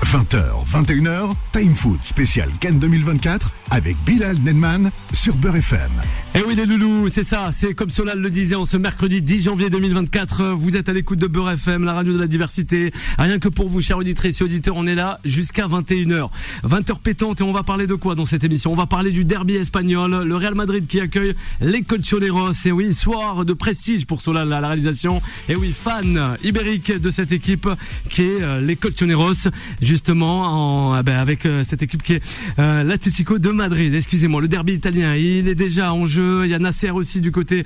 20h, 21h, Time Foot spécial Cannes 2024 avec Bilal Nenman sur Beurre FM. Eh oui les loulous, c'est ça, c'est comme Solal le disait en ce mercredi 10 janvier 2024, vous êtes à l'écoute de Beurre FM, la radio de la diversité. Rien que pour vous, chers auditrices et auditeurs, on est là jusqu'à 21h. 20h pétante et on va parler de quoi dans cette émission? On va parler du derby espagnol, le Real Madrid qui accueille les Colchoneros. Et oui, soir de prestige pour Solal à la réalisation. Et oui, fan ibérique de cette équipe qui est les Colchoneros, justement avec cette équipe qui est l'Atlético de Madrid. Excusez-moi, le derby italien, il est déjà en jeu. Il y a Nasser aussi du côté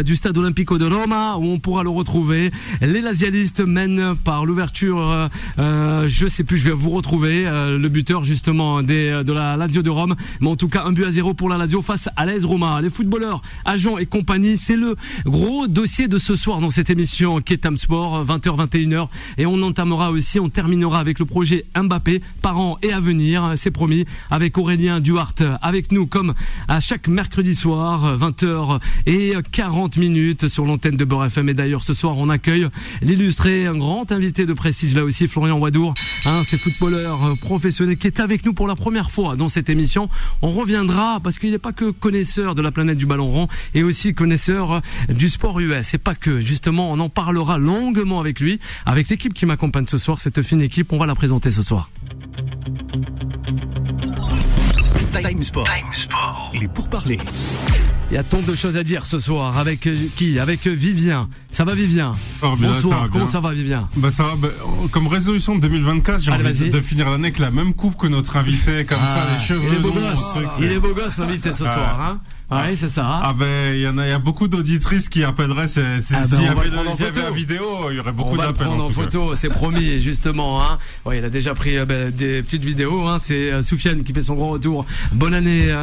du stade Olimpico de Roma où on pourra le retrouver. Les lazialistes mènent par l'ouverture, je sais plus, je vais vous retrouver le buteur justement de la Lazio de Rome. Mais en tout cas, 1-0 pour la Lazio face à l'AS Roma. Les footballeurs, agents et compagnie, c'est le gros dossier de ce soir dans cette émission qui est Tam Sport, 20h, 21h. Et on terminera avec le projet Mbappé, parents et avenir, c'est promis, avec Aurélien Duhart avec nous comme à chaque mercredi soir. 20h et 40 minutes sur l'antenne de Beurre FM. Et d'ailleurs ce soir on accueille l'illustré, un grand invité de prestige là aussi, Florian Wadour, c'est footballeur professionnel qui est avec nous pour la première fois dans cette émission. On reviendra parce qu'il n'est pas que connaisseur de la planète du ballon rond et aussi connaisseur du sport US, et pas que, justement on en parlera longuement avec lui, avec l'équipe qui m'accompagne ce soir, cette fine équipe, on va la présenter ce soir. Time Sport. Il est pour parler. Il y a tant de choses à dire ce soir. Avec qui? Avec Vivien. Ça va Vivien? Bonsoir, comment ça va Vivien? Ça va, comme résolution de 2024, j'ai envie de finir l'année avec la même coupe que notre invité, comme ça, les cheveux. Il est beau gosse l'invité ce soir, hein? Ouais, c'est ça. Il y a beaucoup d'auditrices qui appelleraient. S'il y avait la vidéo, il y aurait beaucoup d'appels. On va prendre en photo, c'est promis, justement. Ouais, il a déjà pris des petites vidéos. C'est Soufiane qui fait son grand retour. Bonne année,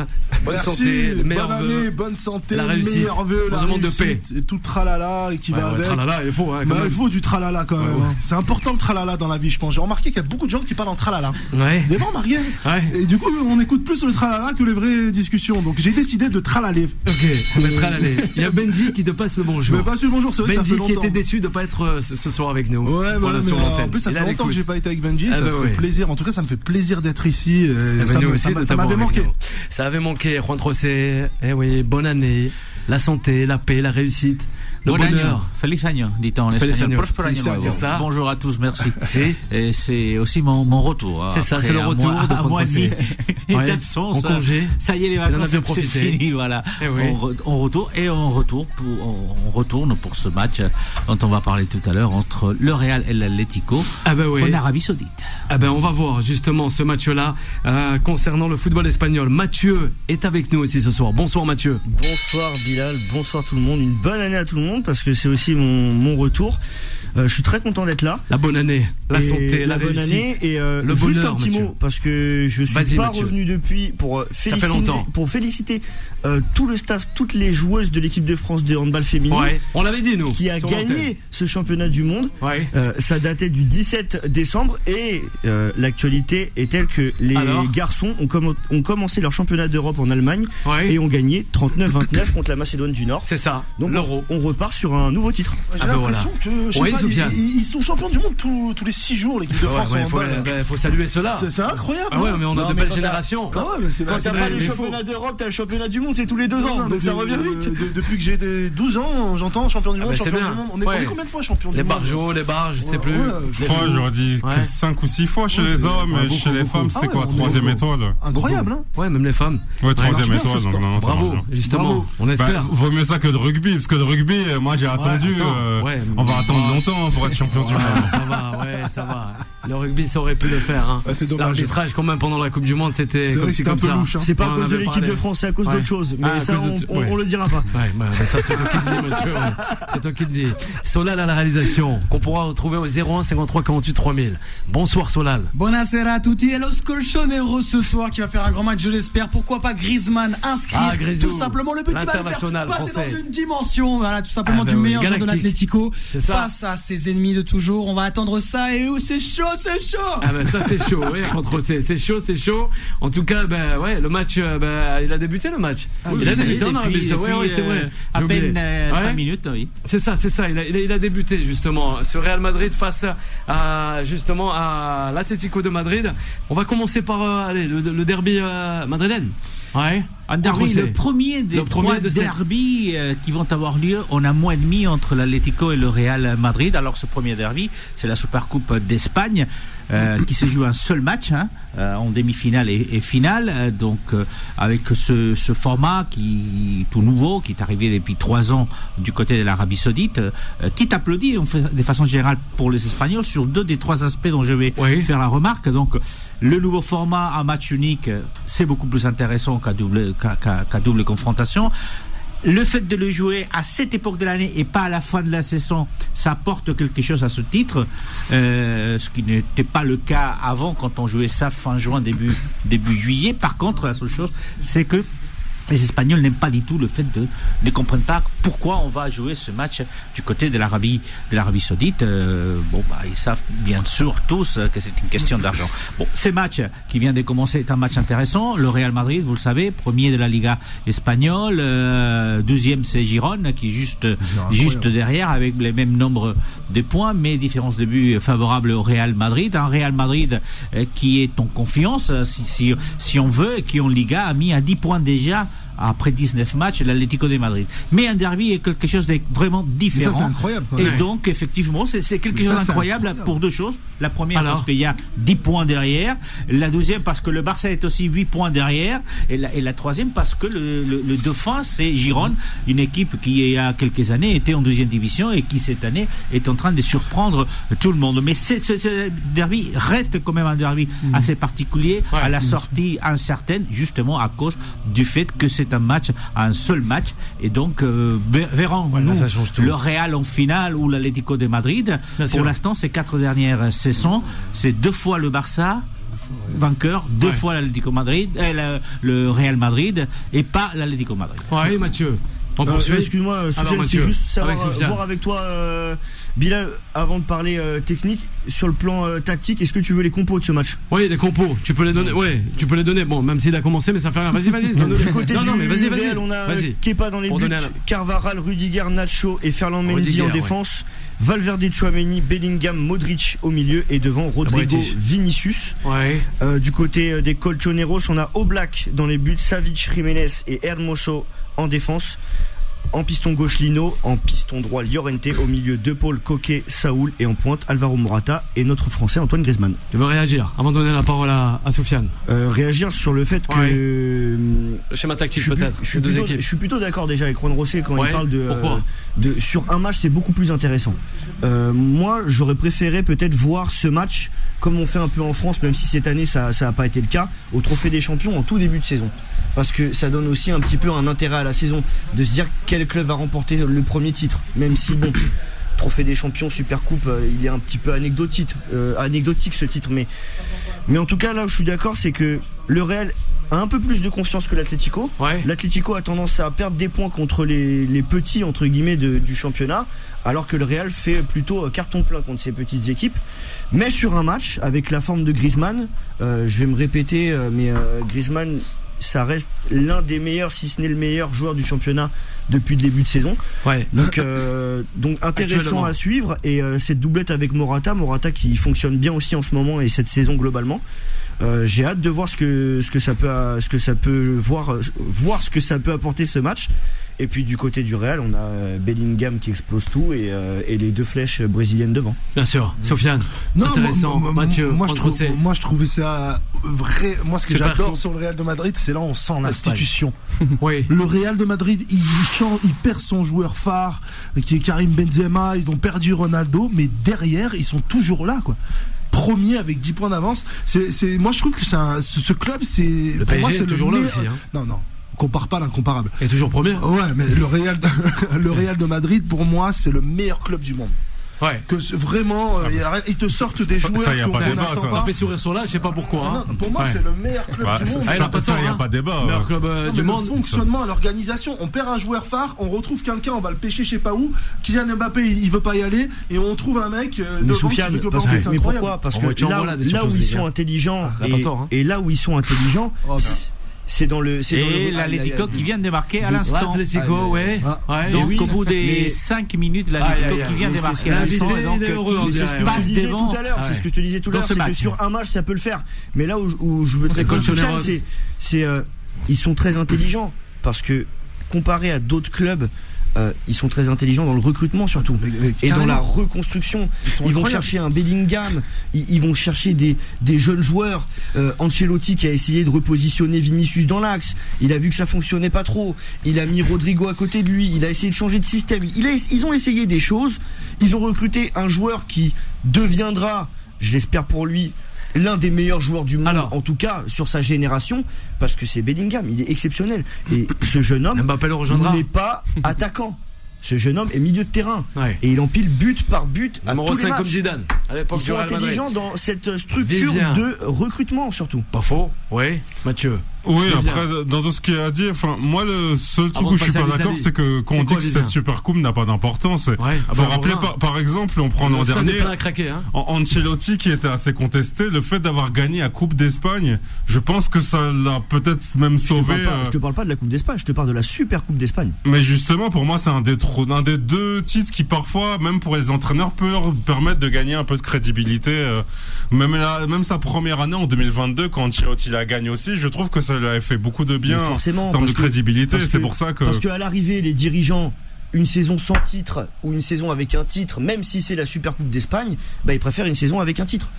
bonne santé, bonne année, bonne santé, la réussite, meilleurs vœux, la réussite, de paix et tout le tralala qui va avec. Tralala, il faut. Il faut du tralala quand même. Ouais. C'est important le tralala dans la vie, je pense. J'ai remarqué qu'il y a beaucoup de gens qui parlent en tralala. Ouais. Vous avez remarqué? Ouais. Et du coup, on écoute plus le tralala que les vraies discussions. Donc j'ai décidé de tralaler. Ok, ça va être tralaler. Il y a Benji qui te passe le bonjour. Mais passe le bonjour, c'est vrai Benji que ça fait longtemps. qui était déçu de pas être ce soir avec nous. Ouais, sur en plus ça fait longtemps que j'ai pas été avec Benji. Ça me fait plaisir. En tout cas, ça me fait plaisir d'être ici. Ça m'avait manqué. Ça avait manqué, Juan Trocé. Eh oui, bonne année. La santé, la paix, la réussite. Le bonheur. Feliz año, dit-on en espagnol. Prospero año nuevo. Bonjour à tous, merci. Et c'est aussi mon retour. C'est ça, c'est le retour de Juan Trocé. En congé. Ça y est, les vacances, c'est fini, voilà. On retourne pour ce match dont on va parler tout à l'heure entre le Real et l'Atlético en Arabie Saoudite. On va voir justement ce match-là concernant le football espagnol. Mathieu est avec nous aussi ce soir. Bonsoir Mathieu. Bonsoir Bilal, bonsoir tout le monde. Une bonne année à tout le monde parce que c'est aussi mon retour. Je suis très content d'être là. La bonne année, la santé, la bonne réussite, année et le juste bonheur, un petit Mathieu. mot parce que je suis pas revenu depuis pour féliciter tout le staff, toutes les joueuses de l'équipe de France de handball féminin. Ouais, on l'avait dit nous. Qui a gagné ce championnat du monde. Ouais. Ça datait du 17 décembre et l'actualité est telle que les garçons ont commencé leur championnat d'Europe en Allemagne et ont gagné 39-29 contre la Macédoine du Nord. C'est ça. Donc on repart sur un nouveau titre. J'ai l'impression que ils sont champions du monde tous les 6 jours, l'équipe de France. Il faut saluer cela. C'est incroyable. Mais on a de belles générations. Quand t'as pas le championnat d'Europe, t'as le championnat du monde, c'est tous les 2 ans. Donc ça revient vite. Depuis que j'ai 12 ans, j'entends champion du monde, champion du monde. On est combien de fois champion du monde? Les barjots, les barres, je sais plus. Je crois, j'aurais dit 5 ou 6 fois chez les hommes, et chez les femmes, c'est quoi, 3e étoile? Incroyable, hein? Ouais, même les femmes. Ouais, 3e étoile, donc non, bravo, justement, on espère. Vaut mieux ça que le rugby, parce que le rugby, moi j'ai attendu, on va attendre longtemps pour être champion du monde. Ça va. Le rugby, ça aurait pu le faire. C'est dommage. L'arbitrage, quand même, pendant la Coupe du Monde, c'était un peu louche. C'est pas à cause de l'équipe de France, c'est à cause d'autre chose. Mais ça, on le dira pas. Ça, c'est toi qui le dis, Mathieu. C'est toi qui le dis. Solal à la réalisation, qu'on pourra retrouver au 01 53 48 3000. Bonsoir, Solal. Buonasera a tutti. Et Los Colchoneros ce soir qui va faire un grand match, je l'espère. Pourquoi pas Griezmann inscrire tout simplement le but qui va le faire passer dans une dimension, voilà, tout simplement du meilleur joueur de l'Atlético face à ses ennemis de toujours. On va attendre ça et c'est chaud. c'est chaud. Ah ben ça c'est chaud, oui, contre c'est chaud. En tout cas, le match, il a débuté le match. Il a débuté en Arabie Saoudite. Oui, c'est vrai. À peine 5 minutes, oui. C'est ça. Il a débuté justement ce Real Madrid face à justement à l'Atlético de Madrid. On va commencer par le derby madrilène. Ouais. Un derby, le premier des trois derbys qui vont avoir lieu en un mois et demi entre l'Atlético et le Real Madrid. Alors ce premier derby, c'est la Supercoupe d'Espagne qui se joue un seul match en demi-finale et finale. Donc avec ce format qui tout nouveau, qui est arrivé depuis 3 ans du côté de l'Arabie Saoudite, qui est applaudi de façon générale pour les Espagnols sur 2 des 3 aspects dont je vais faire la remarque. Donc le nouveau format à match unique, c'est beaucoup plus intéressant qu'à double confrontation. Le fait de le jouer à cette époque de l'année et pas à la fin de la saison, ça apporte quelque chose à ce titre, ce qui n'était pas le cas avant quand on jouait ça fin juin, début juillet. Par contre, la seule chose, c'est que les Espagnols n'aiment pas du tout le fait ne comprennent pas pourquoi on va jouer ce match du côté de l'Arabie Saoudite. Ils savent bien sûr tous que c'est une question d'argent. Bon, ce match qui vient de commencer est un match intéressant. Le Real Madrid, vous le savez, premier de la Liga espagnole, 12e c'est Girone qui est juste derrière avec les mêmes nombres de points, mais différence de but favorable au Real Madrid. Un Real Madrid qui est en confiance, si on veut, qui en Liga a mis à 10 points déjà après 19 matchs, l'Atlético de Madrid. Mais un derby est quelque chose de vraiment différent. Ça, c'est incroyable. Et donc, effectivement, c'est quelque chose d'incroyable pour 2 choses. La première, parce qu'il y a 10 points derrière. La deuxième, parce que le Barça est aussi 8 points derrière. Et la troisième, parce que le dauphin, c'est Girone, une équipe qui, il y a quelques années, était en 2e division et qui, cette année, est en train de surprendre tout le monde. Mais ce derby reste quand même un derby assez particulier, à la sortie incertaine, justement à cause du fait que c'est un seul match, et donc verrons-nous le Real en finale ou l'Atlético de Madrid. Pour l'instant, ces 4 dernières saisons, c'est 2 fois le Barça vainqueur, 2 fois l'Atlético Madrid, le Real Madrid, et pas l'Atlético Madrid. Oui, Mathieu. Excuse-moi, Soufiane, c'est juste savoir voir avec toi, Bilal, avant de parler technique, sur le plan tactique, est-ce que tu veux les compos de ce match? Oui, les compos, tu peux les donner. Ouais, tu peux les donner. Bon, même s'il a commencé, mais ça fait rien. Vas-y. Du côté du Real, on a Kepa dans les buts, Carvajal, Rudiger, Nacho et Ferland Mendy en défense. Valverde, Tchouaméni, Bellingham, Modric au milieu et devant Rodrigo, Vinicius. Du côté des Colchoneros, on a Oblak dans les buts, Savic, Jiménez et Hermoso en défense. En piston gauche Lino, en piston droit Llorente, au milieu De Paul, Coquet, Saoul et en pointe Alvaro Morata et notre Français Antoine Griezmann. Tu veux réagir avant de donner la parole à Soufiane? Réagir sur le fait que le schéma tactique peut-être. Je suis plutôt d'accord déjà avec Juan Rosé quand il parle de sur un match c'est beaucoup plus intéressant. Moi j'aurais préféré peut-être voir ce match comme on fait un peu en France, même si cette année ça n'a pas été le cas, au Trophée des Champions en tout début de saison. Parce que ça donne aussi un petit peu un intérêt à la saison de se dire quel club va remporter le premier titre. Même si, bon, Trophée des Champions, Supercoupe, il est un petit peu anecdotique ce titre. Mais en tout cas, là où je suis d'accord, c'est que le Real a un peu plus de confiance que l'Atlético. L'Atlético a tendance à perdre des points contre les petits, entre guillemets, du championnat, alors que le Real fait plutôt carton plein contre ces petites équipes. Mais sur un match, avec la forme de Griezmann, je vais me répéter, mais Griezmann, ça reste l'un des meilleurs, si ce n'est le meilleur joueur du championnat depuis le début de saison. Donc intéressant à suivre. Et cette doublette avec Morata qui fonctionne bien aussi en ce moment et cette saison globalement. J'ai hâte de voir ce que ça peut apporter ce match. Et puis du côté du Real, on a Bellingham qui explose tout et les 2 flèches brésiliennes devant. Bien sûr, Sofiane. Intéressant. Mathieu. Moi je trouvais ça vrai. Moi ce que j'adore sur le Real de Madrid, c'est là on sent l'institution. Le Real de Madrid, il perd son joueur phare qui est Karim Benzema. Ils ont perdu Ronaldo, mais derrière ils sont toujours là quoi. Premier avec 10 points d'avance. Moi je trouve que ce club c'est le PSG c'est toujours là aussi. Non. Compare pas l'incomparable. Et toujours premier. Ouais, mais le Real de Madrid pour moi c'est le meilleur club du monde. que vraiment ils te sortent des joueurs qu'on n'attend pas. Ça fait sourire sur là, je sais pas pourquoi. Non, pour moi c'est le meilleur club du monde. Ça, il n'y a pas débat. Le meilleur club du monde. Le fonctionnement, l'organisation, on perd un joueur phare, on retrouve quelqu'un, on va le pêcher je sais pas où. Kylian Mbappé il veut pas y aller et on trouve un mec devant qui veut que planter. Mais pourquoi? Parce que là où ils sont intelligents et là où ils sont intelligents, c'est dans le l'Atlético qui vient de démarquer à l'instant. L'Atlético, donc au bout des 5 minutes, l'Atlético qui vient de démarquer à l'instant. C'est ce que je te disais tout à l'heure. C'est ce que je te disais tout à l'heure, c'est que sur un match ça peut le faire. Mais là où je veux te répondre, c'est ils sont très intelligents parce que comparé à d'autres clubs. Ils sont très intelligents dans le recrutement surtout et dans la reconstruction. Ils vont chercher un Bellingham, ils vont chercher des jeunes joueurs. Ancelotti qui a essayé de repositionner Vinicius dans l'axe, il a vu que ça fonctionnait pas trop, il a mis Rodrigo à côté de lui, il a essayé de changer de système, ils ont essayé des choses, ils ont recruté un joueur qui deviendra, je l'espère pour lui, l'un des meilleurs joueurs du monde, en tout cas sur sa génération, parce que c'est Bellingham, il est exceptionnel. Et ce jeune homme n'est pas attaquant. Ce jeune homme est milieu de terrain et il empile but par but à tous les matchs. Comme Zidane. Ils sont intelligents dans cette structure de recrutement surtout. Pas faux, Mathieu. Oui, après, dans tout ce qu'il y a à dire, moi, le seul truc où je suis pas d'accord, c'est que quand on dit que cette super coupe n'a pas d'importance, faut rappeler, par exemple, on prend l'an dernier, Ancelotti qui était assez contesté, le fait d'avoir gagné la Coupe d'Espagne, je pense que ça l'a peut-être même sauvé. Je te parle pas de la Coupe d'Espagne, je te parle de la Super Coupe d'Espagne. Mais justement, pour moi, c'est un des deux titres qui parfois, même pour les entraîneurs, peut leur permettre de gagner un peu de crédibilité. Même sa première année en 2022, quand Ancelotti la gagne aussi, je trouve que ça lui avait fait beaucoup de bien en termes de crédibilité. C'est pour ça que... Parce qu'à l'arrivée, les dirigeants, une saison sans titre ou une saison avec un titre, même si c'est la Super Coupe d'Espagne, ils préfèrent une saison avec un titre.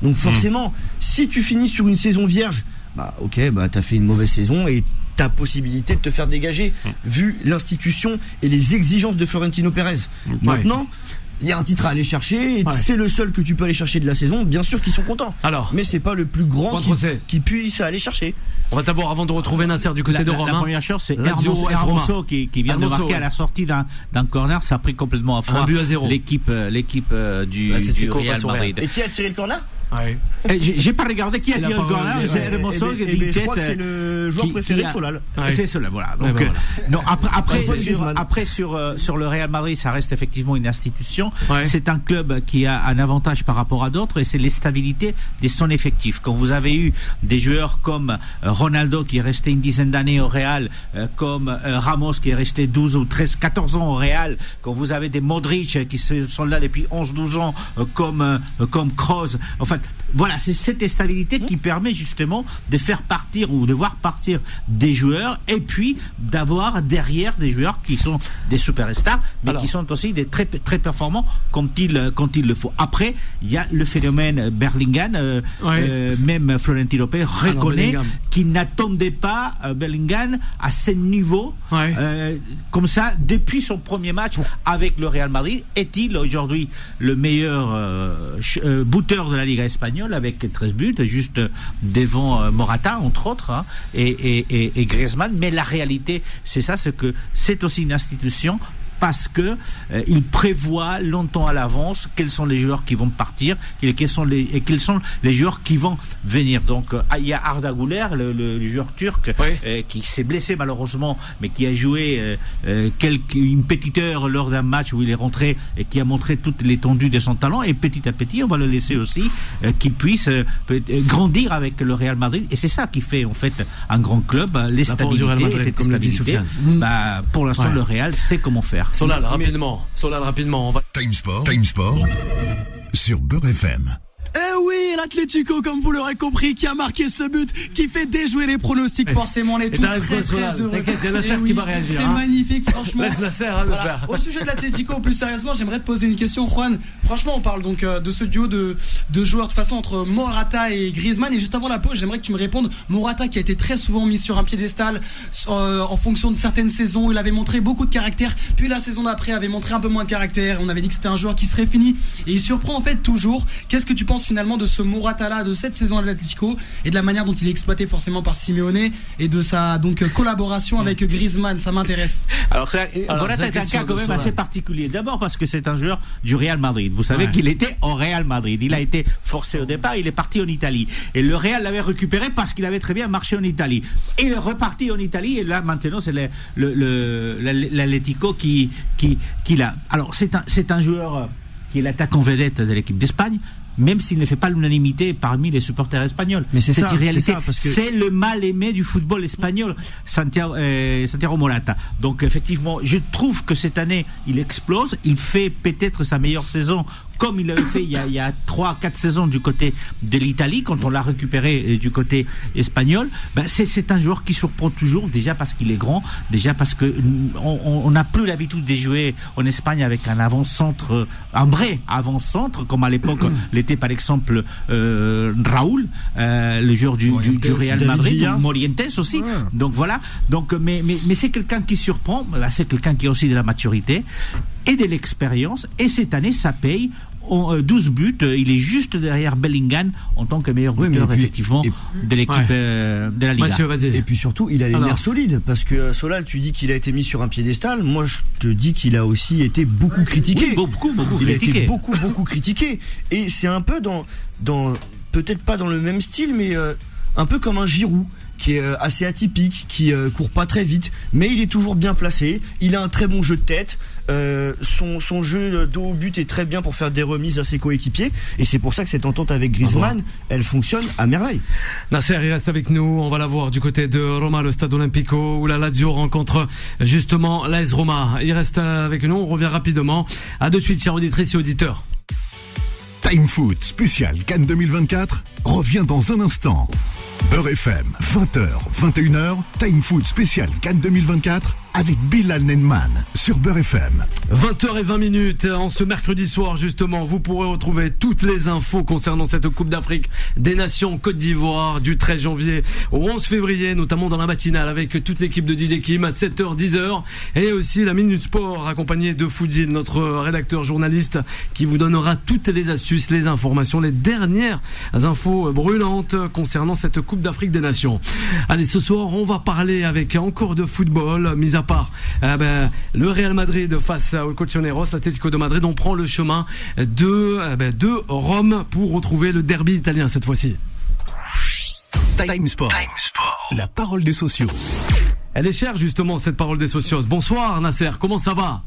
Donc forcément, si tu finis sur une saison vierge, t'as fait une mauvaise saison et t'as possibilité de te faire dégager, vu l'institution et les exigences de Florentino Pérez. Maintenant, il y a un titre à aller chercher, et c'est le seul que tu peux aller chercher de la saison, bien sûr qu'ils sont contents. Mais c'est pas le plus grand qui puisse aller chercher. On va d'abord, avant de retrouver Nasser du côté de Romain. La première chose, c'est Hermoso qui vient de marquer à la sortie d'un corner, ça a pris complètement à froid l'équipe du Real Madrid. Et qui a tiré le corner? J'ai pas regardé qui a tiré le corner, c'est Hermoso qui je crois que c'est le joueur préféré de Solal. C'est Solal, voilà. Donc, après sur le Real Madrid, ça reste effectivement une institution. C'est un club qui a un avantage par rapport à d'autres, et c'est la stabilité de son effectif. Quand vous avez eu des joueurs comme Ronaldo qui est resté une dizaine d'années au Real, comme Ramos qui est resté 12 ou 13, 14 ans au Real, quand vous avez des Modric qui sont là depuis 11-12 ans, comme Kroos, enfin voilà, c'est cette stabilité qui permet justement de faire partir ou de voir partir des joueurs, et puis d'avoir derrière des joueurs qui sont des superstars, mais qui sont aussi des très très performants quand il le faut. Après, il y a le phénomène Bellingham, même Florentino Pérez reconnaît qu'il n'attendait pas Bellingham à ce niveau comme ça depuis son premier match avec le Real Madrid. Est-il aujourd'hui le meilleur buteur de la Liga espagnole avec 13 buts, juste devant Morata entre autres, et Griezmann. Mais la réalité, c'est ça, c'est que c'est aussi une institution, parce que il prévoit longtemps à l'avance quels sont les joueurs qui vont partir et quels sont les joueurs qui vont venir. Donc il y a Arda Güler, le joueur turc, qui s'est blessé malheureusement, mais qui a joué une petite heure lors d'un match où il est rentré et qui a montré toute l'étendue de son talent, et petit à petit on va le laisser aussi qu'il puisse grandir avec le Real Madrid, et c'est ça qui fait en fait un grand club, les stabilités, et cette stabilité, pour l'instant le Real sait comment faire. Solal, rapidement, on va... Time Sport sur Beurre FM. Eh oui, l'Atlético, comme vous l'aurez compris, qui a marqué ce but, qui fait déjouer les pronostics. Forcément, on est tous très heureux. T'inquiète, il y a Nasser qui va réagir. C'est magnifique, franchement. Laisse Nasser le faire. Au sujet de l'Atlético, plus sérieusement, j'aimerais te poser une question, Juan. Franchement, on parle donc de ce duo de joueurs de façon entre Morata et Griezmann. Et juste avant la pause, j'aimerais que tu me répondes. Morata, qui a été très souvent mis sur un piédestal en fonction de certaines saisons, il avait montré beaucoup de caractère. Puis la saison d'après avait montré un peu moins de caractère. On avait dit que c'était un joueur qui serait fini. Et il surprend en fait toujours. Qu'est-ce que tu penses finalement de ce Morata de cette saison à l'Atlético et de la manière dont il est exploité forcément par Simeone et de sa collaboration avec Griezmann. Ça m'intéresse. Alors Morata est un cas quand même assez particulier. D'abord parce que c'est un joueur du Real Madrid. Vous savez qu'il était au Real Madrid. Il a été forcé au départ, il est parti en Italie. Et le Real l'avait récupéré parce qu'il avait très bien marché en Italie. Et il est reparti en Italie et là maintenant c'est l'Atlético qui l'a. Alors c'est un joueur qui est l'attaquant vedette de l'équipe d'Espagne, même s'il ne fait pas l'unanimité parmi les supporters espagnols. Mais c'est irréalité. C'est le mal aimé du football espagnol, Santiago Morata. Donc effectivement, je trouve que cette année, il explose. Il fait peut-être sa meilleure saison, comme il l'avait fait il y a 3-4 saisons du côté de l'Italie, quand on l'a récupéré du côté espagnol. C'est un joueur qui surprend toujours, déjà parce qu'il est grand, déjà parce que on n'a plus l'habitude de jouer en Espagne avec un avant-centre, un vrai avant-centre, comme à l'époque l'était par exemple Raúl, le joueur du Real Madrid, ou Morientes aussi. Ouais. Donc voilà. Donc mais c'est quelqu'un qui surprend. C'est quelqu'un qui a aussi de la maturité et de l'expérience. Et cette année, ça paye. 12 buts, il est juste derrière Bellingham en tant que meilleur buteur effectivement de l'équipe de la Liga. Mathieu, et puis surtout, il a les nerfs solides parce que Solal, tu dis qu'il a été mis sur un piédestal. Moi, je te dis qu'il a aussi été beaucoup critiqué. Oui, beaucoup il critiqué. A été beaucoup critiqué. Et c'est un peu dans peut-être pas dans le même style, mais un peu comme un Giroud, qui est assez atypique, qui court pas très vite, mais il est toujours bien placé. Il a un très bon jeu de tête. Son jeu dos au but est très bien pour faire des remises à ses coéquipiers, et c'est pour ça que cette entente avec Griezmann, elle fonctionne à merveille. Nasser, il reste avec nous. On va la voir du côté de Roma, le Stade Olimpico, où la Lazio rencontre justement l'AS Roma. Il reste avec nous. On revient rapidement. À de suite, chers auditrices et auditeurs. Time Foot spécial Cannes 2024 revient dans un instant. Beurre FM, 20h, 21h, Time Foot spécial Cannes 2024 avec Bilal Nenman sur Beurre FM. 20h20 en ce mercredi soir justement, vous pourrez retrouver toutes les infos concernant cette Coupe d'Afrique des Nations Côte d'Ivoire du 13 janvier au 11 février, notamment dans la matinale avec toute l'équipe de DJ Kim à 7h, 10h et aussi la Minute Sport accompagnée de Foudil, notre rédacteur journaliste qui vous donnera toutes les astuces, les informations, les dernières infos brûlantes concernant cette Coupe d'Afrique des Nations. Allez, ce soir on va parler avec encore de football, mis à part le Real Madrid face au Colchoneros, l'Atlético de Madrid. On prend le chemin de Rome pour retrouver le derby italien cette fois-ci. Time Sport, la parole des socios. Elle est chère justement cette parole des socios. Bonsoir Nasser, comment ça va?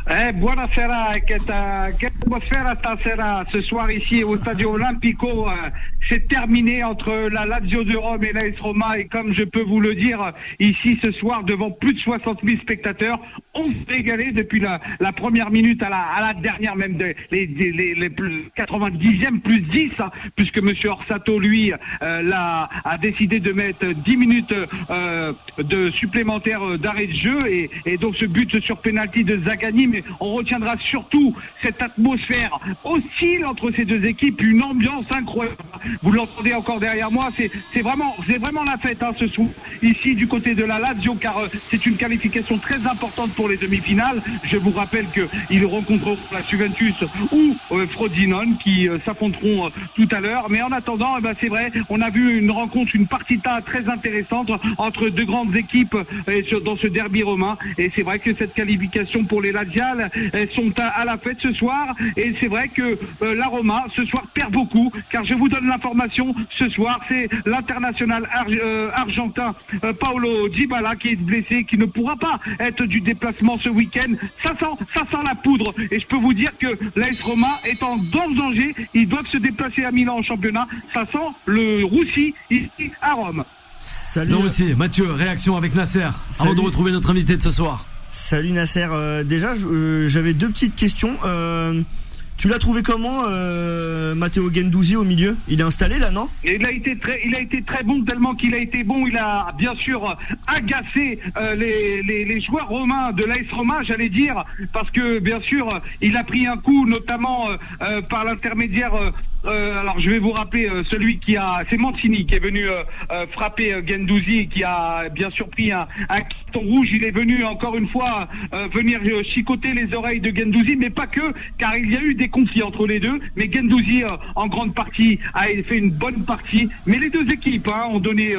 Buonasera, che atmosfera stasera, ce soir ici au Stadio Olimpico, c'est terminé entre la Lazio de Rome et l'AS Roma, et comme je peux vous le dire, ici ce soir devant plus de 60 000 spectateurs, on s'est régalé depuis la première minute à la dernière, même les 90e plus 10, hein, puisque monsieur Orsato lui a décidé de mettre 10 minutes de supplémentaire d'arrêt de jeu, et donc ce but sur penalty de Zaghani. Mais on retiendra surtout cette atmosphère hostile entre ces deux équipes, une ambiance incroyable. Vous l'entendez encore derrière moi, c'est vraiment la fête, hein, ce soir ici du côté de la Lazio, car c'est une qualification très importante pour les demi-finales. Je vous rappelle qu'ils rencontreront la Juventus ou Frosinone qui s'affronteront tout à l'heure. Mais en attendant, c'est vrai, on a vu une rencontre, une partita très intéressante entre deux grandes équipes dans ce derby romain. Et c'est vrai que cette qualification pour les Laziales sont à la fête ce soir, et c'est vrai que la Roma ce soir perd beaucoup, car je vous donne l'information, ce soir c'est l'international argentin Paulo Dybala qui est blessé, qui ne pourra pas être du déplacement ce week-end. Ça sent la poudre, et je peux vous dire que l'AS Roma est en danger. Ils doivent se déplacer à Milan en championnat. Ça sent le roussi ici à Rome. Salut. Nous aussi, Mathieu, réaction avec Nasser avant de retrouver notre invité de ce soir. Salut Nasser, déjà j'avais deux petites questions. Tu l'as trouvé comment, Matteo Guendouzi au milieu? Il est installé là, non? Il a été très bon, tellement qu'il a été bon. Il a bien sûr agacé les joueurs romains de l'AS Roma, j'allais dire, parce que bien sûr il a pris un coup, notamment par l'intermédiaire alors je vais vous rappeler celui c'est Mancini qui est venu frapper Guendouzi, qui a bien sûr pris un carton rouge. Il est venu encore une fois venir chicoter les oreilles de Guendouzi, mais pas que, car il y a eu des conflits entre les deux. Mais Guendouzi en grande partie a fait une bonne partie. Mais les deux équipes ont donné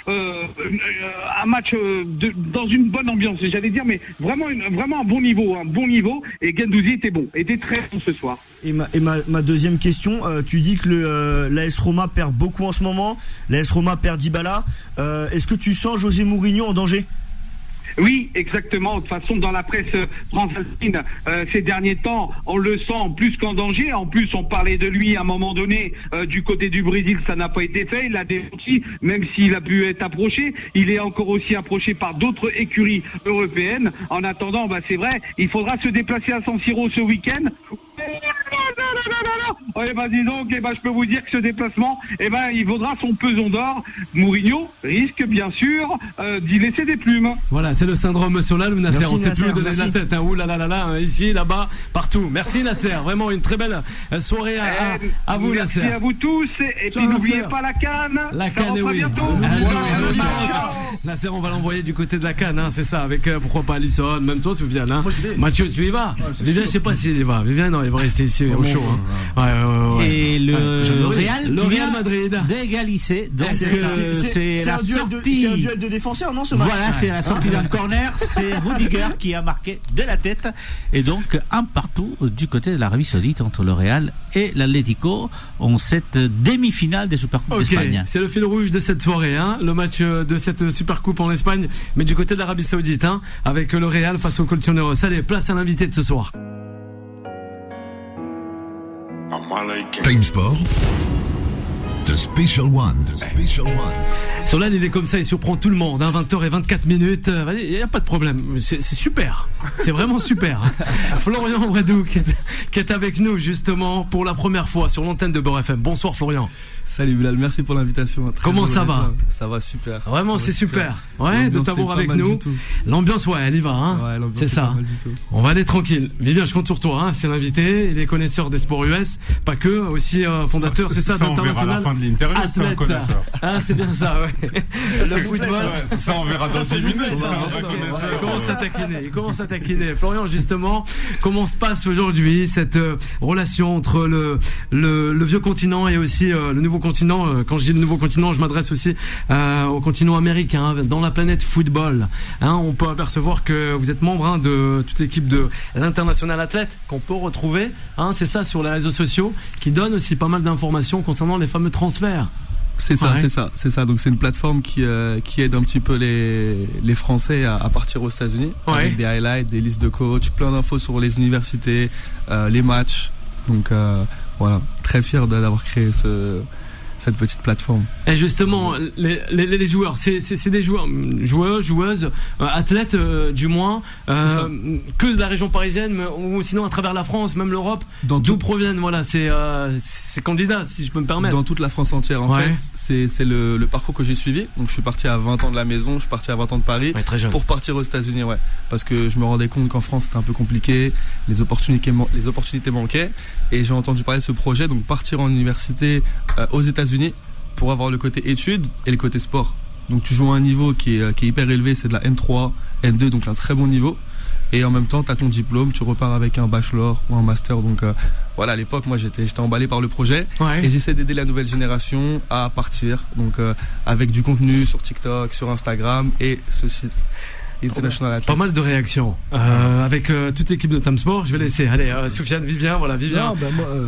un match dans une bonne ambiance, j'allais dire, mais vraiment un bon niveau, et Guendouzi était très bon ce soir. Et ma deuxième question, tu dis que l'AS Roma perd beaucoup en ce moment, l'AS Roma perd Dybala, est-ce que tu sens José Mourinho en danger ? Oui, exactement. De toute façon, dans la presse transatlantique, ces derniers temps, on le sent plus qu'en danger. En plus, on parlait de lui à un moment donné du côté du Brésil, ça n'a pas été fait. Il a démenti, même s'il a pu être approché. Il est encore aussi approché par d'autres écuries européennes. En attendant, c'est vrai, il faudra se déplacer à San Siro ce week-end. Dis donc, je peux vous dire que ce déplacement, il vaudra son pesant d'or. Mourinho risque bien sûr d'y laisser des plumes. Voilà, c'est le syndrome Solal ou Nasser. On ne sait plus donner la tête. Ouh là là là là, ici, là-bas, partout. Merci Nasser, vraiment une très belle soirée à vous Nasser. Merci à vous tous et puis n'oubliez pas la canne. La canne, oui. Nasser, on va l'envoyer du côté de la canne, c'est ça, avec pourquoi pas Alisson, même toi Soufiane. Mathieu, tu y vas? Vivian, je sais pas s'il y va. Vivian, non, il va rester ici au chaud. Ouais. Et le Real Madrid d'égaliser. C'est un duel de défenseurs, non, ce match? Voilà, c'est la sortie d'un corner. C'est Rudiger qui a marqué de la tête. Et donc, un partout du côté de l'Arabie Saoudite entre le Real et l'Atlético en cette demi-finale des Supercoupes d'Espagne. C'est le fil rouge de cette soirée, le match de cette Supercoupe en Espagne, mais du côté de l'Arabie Saoudite, avec le Real face au Colchoneros. Allez, place à l'invité de ce soir. Time Sport, The Special One. Solal, il est comme ça, il surprend tout le monde. 20h24. Il n'y a pas de problème. C'est super. C'est vraiment super. Florian Bredou qui est avec nous justement pour la première fois sur l'antenne de Beurre FM. Bonsoir Florian. Salut Bilal, merci pour l'invitation. Comment ça va? Ça va super. Vraiment, c'est super. Ouais, de t'avoir avec nous. L'ambiance, elle y va. Ouais, c'est ça. On va aller tranquille. Vivian, je compte sur toi. C'est l'invité. Il est connaisseur des sports US, pas que, aussi fondateur, c'est ça, d'International. On verra à la fin de l'interview, c'est un connaisseur. C'est bien ça, ouais. Le football. Ça, on verra dans 10 minutes. Il commence à taquiner. Florian, justement, comment se passe aujourd'hui cette relation entre le vieux continent et aussi le nouveau continent? Quand je dis le nouveau continent, je m'adresse aussi au continent américain, dans la planète football. On peut apercevoir que vous êtes membre de toute l'équipe de l'International Athlète qu'on peut retrouver, c'est ça, sur les réseaux sociaux, qui donne aussi pas mal d'informations concernant les fameux transferts. C'est ça. Donc c'est une plateforme qui aide un petit peu les Français à partir aux États-Unis, avec des highlights, des listes de coachs, plein d'infos sur les universités, les matchs. Donc voilà, très fier d'avoir créé cette petite plateforme. Et justement, les joueurs, c'est des joueuses, athlètes du moins, que de la région parisienne, ou sinon à travers la France, même l'Europe, d'où proviennent, voilà, ces candidats, si je peux me permettre. Dans toute la France entière, en fait, c'est le parcours que j'ai suivi. Donc je suis parti à 20 ans de la maison, je suis parti à 20 ans de Paris, pour partir aux États-Unis, parce que je me rendais compte qu'en France c'était un peu compliqué, les opportunités manquaient, et j'ai entendu parler de ce projet, donc partir en université aux États-Unis pour avoir le côté études et le côté sport. Donc tu joues à un niveau qui est hyper élevé, c'est de la N3, N2, donc un très bon niveau. Et en même temps, tu as ton diplôme, tu repars avec un bachelor ou un master. Donc voilà, à l'époque, moi j'étais emballé par le projet, et j'essaie d'aider la nouvelle génération à partir. Donc avec du contenu sur TikTok, sur Instagram et ce site. International Athletes. Pas mal de réactions avec toute l'équipe de Time Sport. Je vais laisser. Allez, Soufiane, Vivian,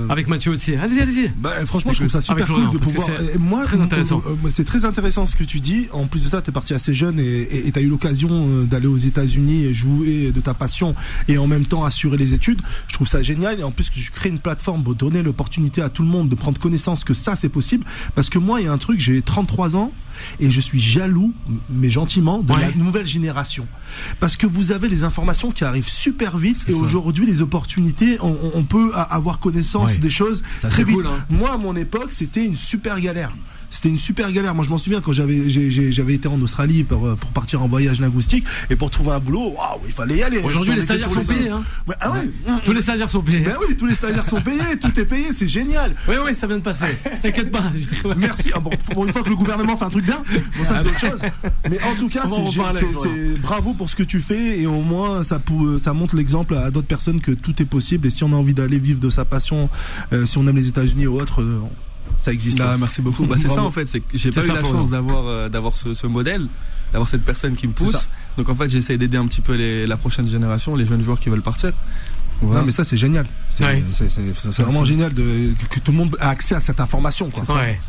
avec Mathieu aussi. Allez-y. Franchement, je trouve ça super cool de pouvoir. Très intéressant. C'est très intéressant ce que tu dis. En plus de ça, t'es parti assez jeune et t'as eu l'occasion d'aller aux États-Unis et jouer de ta passion et en même temps assurer les études. Je trouve ça génial. Et en plus que tu crées une plateforme pour donner l'opportunité à tout le monde de prendre connaissance que ça c'est possible. Parce que moi, il y a un truc, j'ai 33 ans et je suis jaloux, mais gentiment, de la nouvelle génération. Parce que vous avez les informations qui arrivent super vite et aujourd'hui les opportunités, on peut avoir connaissance des choses très vite. Cool, Moi à mon époque c'était une super galère. c'était une super galère. Moi, je m'en souviens quand j'avais été en Australie pour partir en voyage linguistique et pour trouver un boulot, waouh, il fallait y aller. Aujourd'hui, les stagiaires sont payés. Hein. Ouais, ah ouais. Tous les stagiaires sont payés. Ben oui, tous les stagiaires sont payés, tout est payé, c'est génial. Oui, ça vient de passer. T'inquiète pas. Merci. Pour une fois que le gouvernement fait un truc bien, bon, ça c'est autre chose. Mais en tout cas, c'est bravo pour ce que tu fais et au moins ça montre l'exemple à d'autres personnes que tout est possible et si on a envie d'aller vivre de sa passion, si on aime les États-Unis ou autre, ça existe. Merci beaucoup. C'est ça en fait, c'est que j'ai pas eu la chance d'avoir ce modèle, d'avoir cette personne qui me pousse. Donc en fait, j'essaie d'aider un petit peu la prochaine génération, les jeunes joueurs qui veulent partir. Voilà. Non mais ça c'est génial. C'est vraiment génial que tout le monde a accès à cette information. Quoi. Ouais.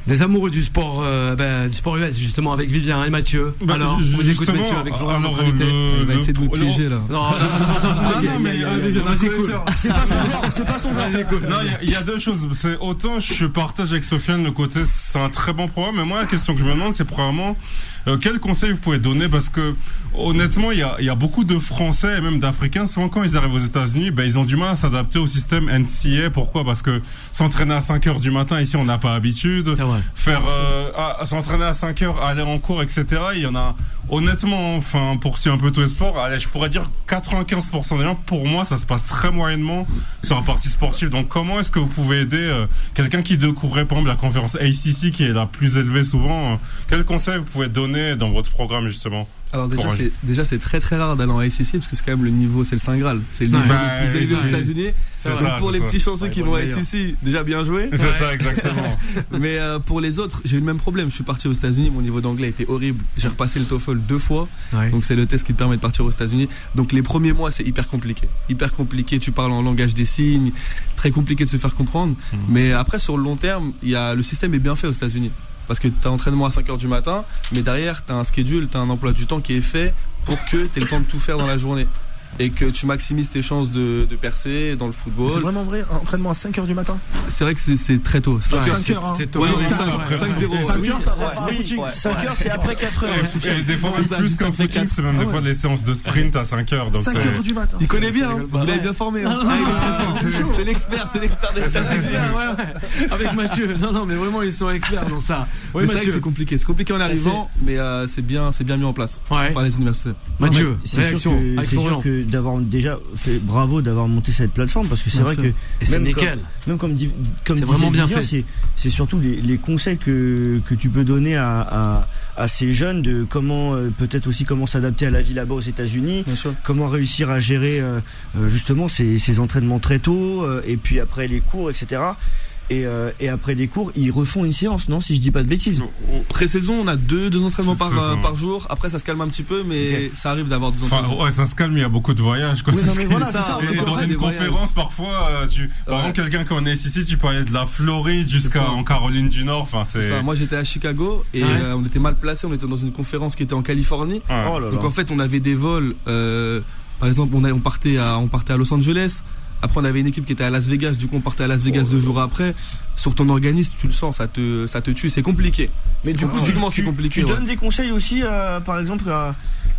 Des amoureux du sport US justement avec Vivien et Mathieu. Alors vous écoutez Mathieu avec Florian notre invité. Il va essayer de nous piéger là. Non mais c'est pas son genre. Non, il y a deux choses. C'est autant je partage avec Sofiane le côté c'est un très bon programme, mais moi la question que je me demande c'est probablement quel conseil vous pouvez donner parce que honnêtement il y a beaucoup de Français et même d'Africains souvent quand ils arrivent aux États-Unis ils ont du mal à s'adapter au système NCAA. Pourquoi? Parce que s'entraîner à 5h du matin ici on n'a pas habitude. Faire s'entraîner à 5h, aller en cours, etc. Il y en a honnêtement, enfin pour suivre un peu tous les sports, je pourrais dire 95% des gens, pour moi ça se passe très moyennement sur la partie sportive. Donc comment est-ce que vous pouvez aider quelqu'un qui découvrait par exemple la conférence ACC qui est la plus élevée souvent, quel conseil vous pouvez donner dans votre programme justement? Alors déjà c'est très très rare d'aller en ACC parce que c'est quand même le niveau, c'est le Saint Graal, c'est le niveau le plus élevé aux États-Unis. Pour les petits chanceux qui vont à ACC, déjà bien joué. C'est ça exactement. Mais pour les autres, j'ai eu le même problème. Je suis parti aux États-Unis, mon niveau d'anglais était horrible. J'ai repassé le TOEFL 2 fois. Donc c'est le test qui te permet de partir aux États-Unis. Donc les premiers mois c'est hyper compliqué. Tu parles en langage des signes, très compliqué de se faire comprendre. Mais après sur le long terme, le système est bien fait aux États-Unis. Parce que tu as entraînement à 5h du matin, mais derrière, tu as un schedule, tu as un emploi du temps qui est fait pour que tu aies le temps de tout faire dans la journée. Et que tu maximises tes chances de percer dans le football. C'est vraiment vrai, entraînement à 5h du matin? C'est vrai que c'est très tôt. 5h, hein. C'est tôt. 5-0. 5h, c'est après 4h. Et des fois, même plus qu'un footing, c'est même des fois les séances de sprint à 5h. 5h du matin. Il connaît bien, vous l'avez bien formé. C'est l'expert des statistiques. Avec Mathieu. Non, mais vraiment, ils sont experts dans ça. C'est vrai que c'est compliqué. C'est compliqué en arrivant, mais c'est bien mis en place par les universités. Mathieu, réaction avec Florian. D'avoir déjà fait bravo d'avoir monté cette plateforme parce que c'est vrai que même comme c'est vraiment bien fait. C'est surtout les conseils que tu peux donner à ces jeunes de comment peut-être aussi comment s'adapter à la vie là-bas aux États-Unis, comment réussir à gérer justement ces entraînements très tôt et puis après les cours, etc. Et après les cours, ils refont une séance, non? Si je dis pas de bêtises. Pré-saison, on a deux entraînements par jour. Après, ça se calme un petit peu, mais ça arrive d'avoir deux entraînements. Ouais, ça se calme, il y a beaucoup de voyages. Oui, non, mais voilà, c'est ça. Et dans une conférence, parfois, par exemple, quelqu'un qui en est ici, tu parlais de la Floride jusqu'en Caroline du Nord. Enfin, c'est ça. Moi, j'étais à Chicago et on était mal placés. On était dans une conférence qui était en Californie. Donc, en fait, on avait des vols. Par exemple, on partait à Los Angeles. Après, on avait une équipe qui était à Las Vegas. Du coup, on partait à Las Vegas 2 jours après. Sur ton organisme, tu le sens, ça te tue. C'est compliqué. Mais du coup, physiquement, c'est compliqué. Tu donnes des conseils aussi, par exemple,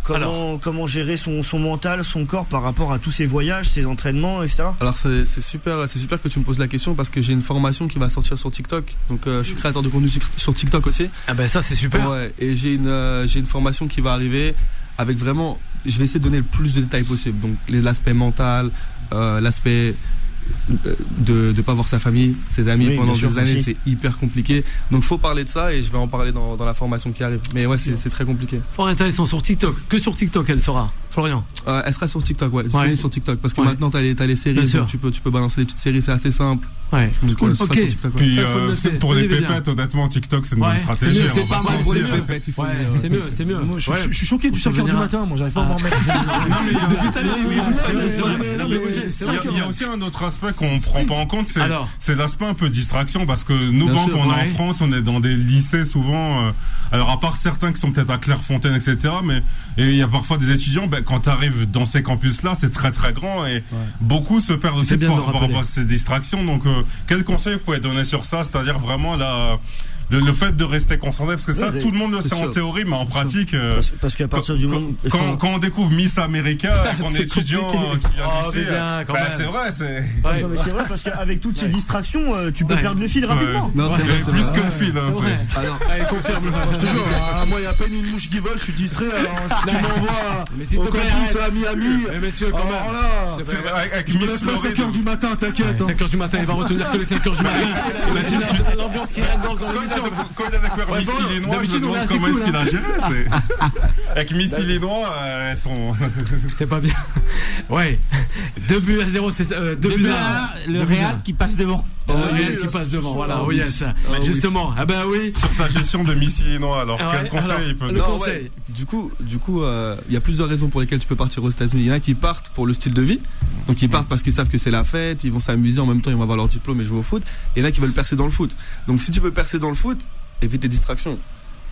comment gérer son mental, son corps par rapport à tous ces voyages, ces entraînements, etc. Alors, c'est super que tu me poses la question parce que j'ai une formation qui va sortir sur TikTok. Donc, je suis créateur de contenu sur TikTok aussi. Ah ben ça, c'est super. Ouais. Et j'ai une formation qui va arriver avec vraiment. Je vais essayer de donner le plus de détails possible. Donc, l'aspect mental. L'aspect de pas voir sa famille, ses amis pendant des années, c'est hyper compliqué. Donc faut parler de ça et je vais en parler dans la formation qui arrive. Mais ouais, c'est très compliqué. Fort intéressant sur TikTok. Que sur TikTok elle sera, Florian? Elle sera sur TikTok, sur TikTok parce que maintenant t'as les séries, donc tu peux balancer des petites séries, c'est assez simple. Ouais. Donc, cool. Sur TikTok, puis pour les pépettes, honnêtement, TikTok c'est une bonne stratégie. C'est pas mal pour les pépettes. C'est mieux. Je suis choqué du 5h du matin, moi j'arrive pas à m'en remettre. Il y a aussi un autre aspect qu'on prend pas en compte, c'est l'aspect un peu distraction parce que nous, quand on est en France, on est dans des lycées souvent. Alors à part certains qui sont peut-être à Clairefontaine, etc. Mais il y a parfois des étudiants. Quand tu arrives dans ces campus-là, c'est très très grand et beaucoup se perdent aussi par rapport à ces distractions. Donc, quel conseil vous pouvez donner sur ça? C'est-à-dire vraiment le fait de rester concentré, parce que ça, tout le monde le sait en théorie, mais en pratique. Parce qu'à partir du moment. Quand on découvre Miss America, qu'on est étudiant qui vient d'ici, c'est vrai, c'est. Non, mais c'est vrai, parce qu'avec toutes ces distractions, tu peux perdre le fil rapidement. Non, c'est plus que le fil. Allez, confirme. Je te jure, moi, il y a à peine une mouche qui vole, je suis distrait. Alors, si tu m'envoies au campus à Miami. Messieurs, quand même. Avec Miss Floride. 5h du matin, t'inquiète. 5h du matin, il va retenir que les 5h du matin. L'ambiance qui règne dans l'émission. Quand il a découvert Miss Illinois, je me demande comment est-ce qu'il a géré. Avec Miss Illinois, elles sont. C'est pas bien. Ouais. 2-0, c'est 2-1. Le Real qui passe devant. Qui passe devant, voilà. Oui, ça. Justement. Ah ben oui. Sur sa gestion de Miss Illinois, alors quel conseil il peut donner? Ouais. Du coup, il y a plusieurs raisons pour lesquelles tu peux partir aux États-Unis. Il y en a qui partent pour le style de vie, donc ils partent parce qu'ils savent que c'est la fête, ils vont s'amuser, en même temps ils vont avoir leur diplôme et jouer au foot. Et il y en a qui veulent percer dans le foot. Donc si tu veux percer dans le foot, évite les distractions.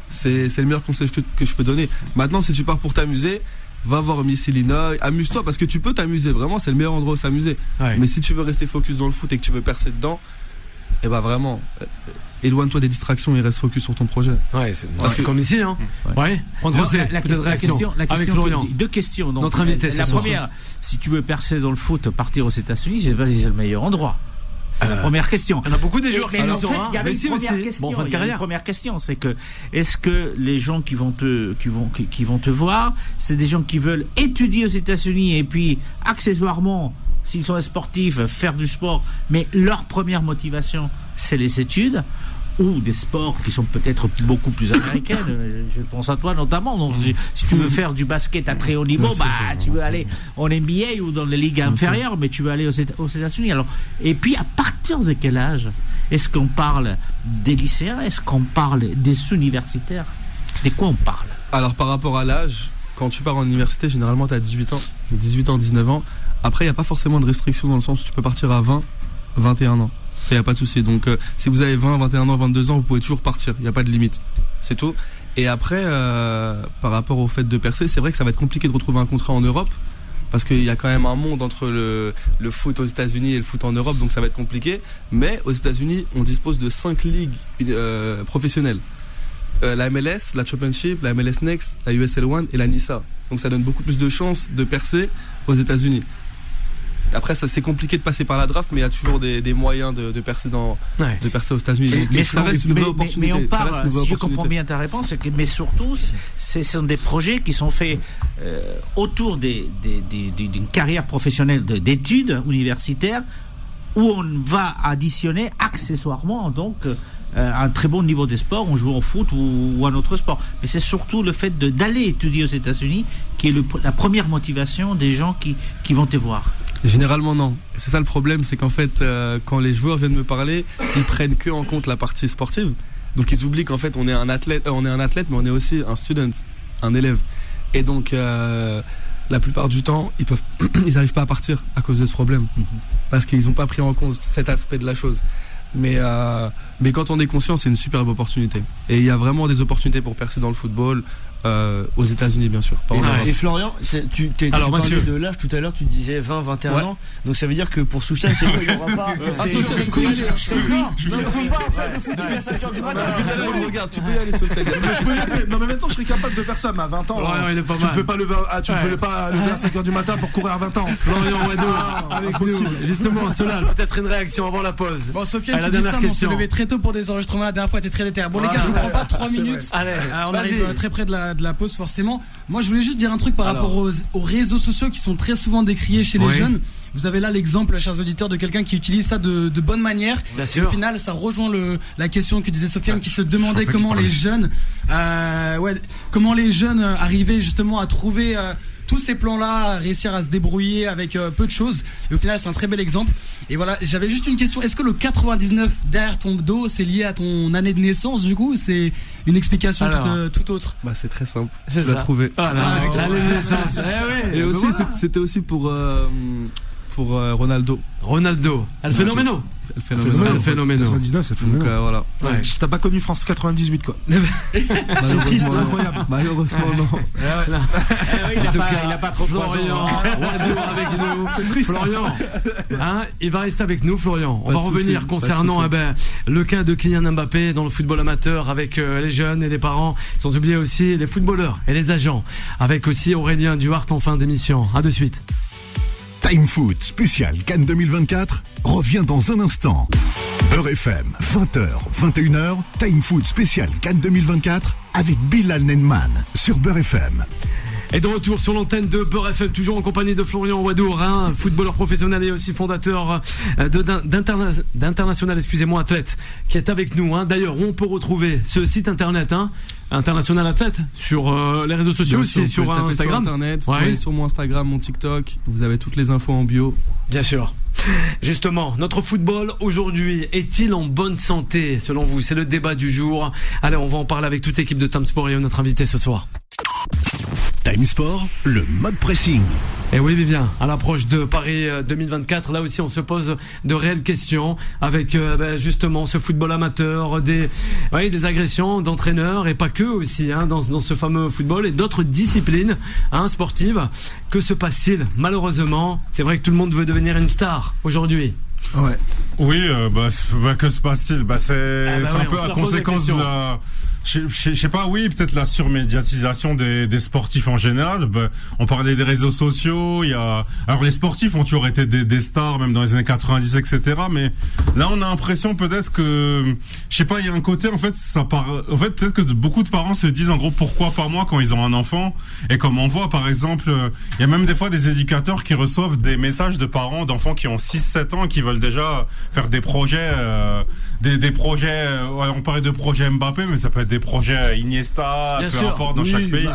C'est le meilleur conseil que je peux donner. Maintenant, si tu pars pour t'amuser, va voir Miss Illinois, amuse-toi parce que tu peux t'amuser. Vraiment, c'est le meilleur endroit où s'amuser. Ouais. Mais si tu veux rester focus dans le foot et que tu veux percer dedans, et bah vraiment. Éloigne-toi des distractions et reste focus sur ton projet. Ouais, c'est comme ici, hein. Ouais. La question, avec Florian. Deux questions. Donc, notre invité, la première, si tu veux percer dans le foot, partir aux États-Unis, je sais pas si c'est le meilleur endroit. C'est la première question. Il y en a beaucoup des joueurs qui en fait, il y avait une première question, c'est que est-ce que les gens qui vont te voir, c'est des gens qui veulent étudier aux États-Unis et puis accessoirement, s'ils sont sportifs, faire du sport, mais leur première motivation, c'est les études, ou des sports qui sont peut-être beaucoup plus américains. Je pense à toi notamment. Donc, si tu veux faire du basket à très haut niveau, tu veux aller en NBA ou dans les ligues inférieures, mais tu veux aller aux États-Unis. Alors, et puis, à partir de quel âge est-ce qu'on parle des lycéens? Est-ce qu'on parle des universitaires? De quoi on parle? Alors, par rapport à l'âge, quand tu pars en université, généralement, tu as 18 ans, 19 ans. Après, il n'y a pas forcément de restriction dans le sens où tu peux partir à 20, 21 ans. Ça, il n'y a pas de souci. Donc, si vous avez 20, 21 ans, 22 ans, vous pouvez toujours partir. Il n'y a pas de limite. C'est tout. Et après, par rapport au fait de percer, c'est vrai que ça va être compliqué de retrouver un contrat en Europe. Parce qu'il y a quand même un monde entre le foot aux États-Unis et le foot en Europe. Donc, ça va être compliqué. Mais aux États-Unis, on dispose de 5 ligues professionnelles. La MLS, la Championship, la MLS Next, la USL One et la NISA. Donc, ça donne beaucoup plus de chances de percer aux États-Unis. Après, ça, c'est compliqué de passer par la draft, mais il y a toujours des moyens de percer de percer aux États-Unis. Mais ça reste une vraie opportunité. Mais on parle, si je comprends bien ta réponse, mais surtout, ce sont des projets qui sont faits autour d'une carrière professionnelle d'études universitaires où on va additionner accessoirement donc un très bon niveau de sport, on joue au foot ou un autre sport. Mais c'est surtout le fait d'aller étudier aux États-Unis qui est la première motivation des gens qui vont te voir. Généralement non. C'est ça le problème, c'est qu'en fait quand les joueurs viennent me parler, ils prennent que en compte la partie sportive. Donc ils oublient qu'en fait on est un athlète, mais on est aussi un student, un élève. Et donc la plupart du temps, ils n'arrivent pas à partir à cause de ce problème, parce qu'ils n'ont pas pris en compte cet aspect de la chose. Mais quand on est conscient, c'est une superbe opportunité. Et il y a vraiment des opportunités pour percer dans le football. Aux États-Unis, bien sûr. Et Florian, tu parlais de l'âge tout à l'heure, tu disais 20, 21 ans. Donc ça veut dire que pour Soufiane, c'est quoi? Il n'y aura pas. C'est quoi? Je ne peux pas faire de foot à 5h du matin. Regarde, tu peux y aller, Soufiane. Non, mais maintenant, je serais capable de faire ça. Mais à 20 ans, tu ne fais pas lever à 5h du matin pour courir à 20 ans. Florian Wado, avec nous. Justement, Solal, peut-être une réaction avant la pause. Bon, Sofiane, tu dis ça, mais on s'est levé très tôt pour des enregistrements. La dernière fois, t'es très déter. Bon, les gars, je vous prends pas 3 minutes. On arrive très près de la pause, forcément. Moi, je voulais juste dire un truc par rapport aux réseaux sociaux qui sont très souvent décriés chez les jeunes. Vous avez là l'exemple, chers auditeurs, de quelqu'un qui utilise ça de bonne manière. Au final, ça rejoint la question que disait Sofiane, qui se demandait comment les jeunes arrivaient justement à trouver tous ces plans-là, à réussir à se débrouiller avec peu de choses. Et au final, c'est un très bel exemple. Et voilà, j'avais juste une question. Est-ce que le 99 derrière ton dos, c'est lié à ton année de naissance, du coup? C'est une explication tout autre? Bah, c'est très simple. Je l'ai trouvé. L'année de naissance. Et aussi, c'était aussi pour pour Ronaldo. El Phénoméno. El Phénoméno. 99, c'est le Phénoméno. Donc voilà. Ouais. T'as pas connu France 98 quoi. C'est triste, incroyable. Malheureusement non. Il a pas trop Florian avec nous. C'est triste. Florian, il va rester avec nous, Florian. On va revenir concernant le cas de Kylian Mbappé dans le football amateur avec les jeunes et les parents, sans oublier aussi les footballeurs et les agents, avec aussi Aurélien Duhart en fin d'émission. À de suite. Time Foot spécial Cannes 2024 revient dans un instant. Beurre FM, 20h, 21h, Time Foot spécial Cannes 2024 avec Bilal Nenman sur Beurre FM. Et de retour sur l'antenne de Beurre FM, toujours en compagnie de Florian Wadour, footballeur professionnel et aussi fondateur d'International, athlète, qui est avec nous. D'ailleurs, où on peut retrouver ce site internet, International Athlète, sur les réseaux sociaux, aussi sur Instagram. Sur Internet, vous allez sur mon Instagram, mon TikTok, vous avez toutes les infos en bio. Bien sûr. Justement, notre football aujourd'hui est-il en bonne santé selon vous? C'est le débat du jour. Allez, on va en parler avec toute l'équipe de Time Sport et notre invité ce soir. Time Sport, le mode pressing. Et oui, Vivien, à l'approche de Paris 2024, là aussi on se pose de réelles questions avec justement ce football amateur, des agressions d'entraîneurs et pas que aussi dans ce fameux football et d'autres disciplines sportives. Que se passe-t-il? Malheureusement, c'est vrai que tout le monde veut devenir une star aujourd'hui. Ouais. Oui, que se passe-t-il? C'est un peu la conséquence de la... Je sais pas, oui, peut-être la surmédiatisation des sportifs en général. On parlait des réseaux sociaux, alors les sportifs ont toujours été des stars, même dans les années 90, etc. Mais là, on a l'impression peut-être que, je sais pas, il y a un côté, en fait, peut-être que beaucoup de parents se disent, en gros, pourquoi pas moi quand ils ont un enfant? Et comme on voit, par exemple, il y a même des fois des éducateurs qui reçoivent des messages de parents d'enfants qui ont 6-7 ans et qui veulent déjà faire des projets, des projets, on parlait de projets Mbappé, mais ça peut être des projets Iniesta, peu importe, dans chaque pays.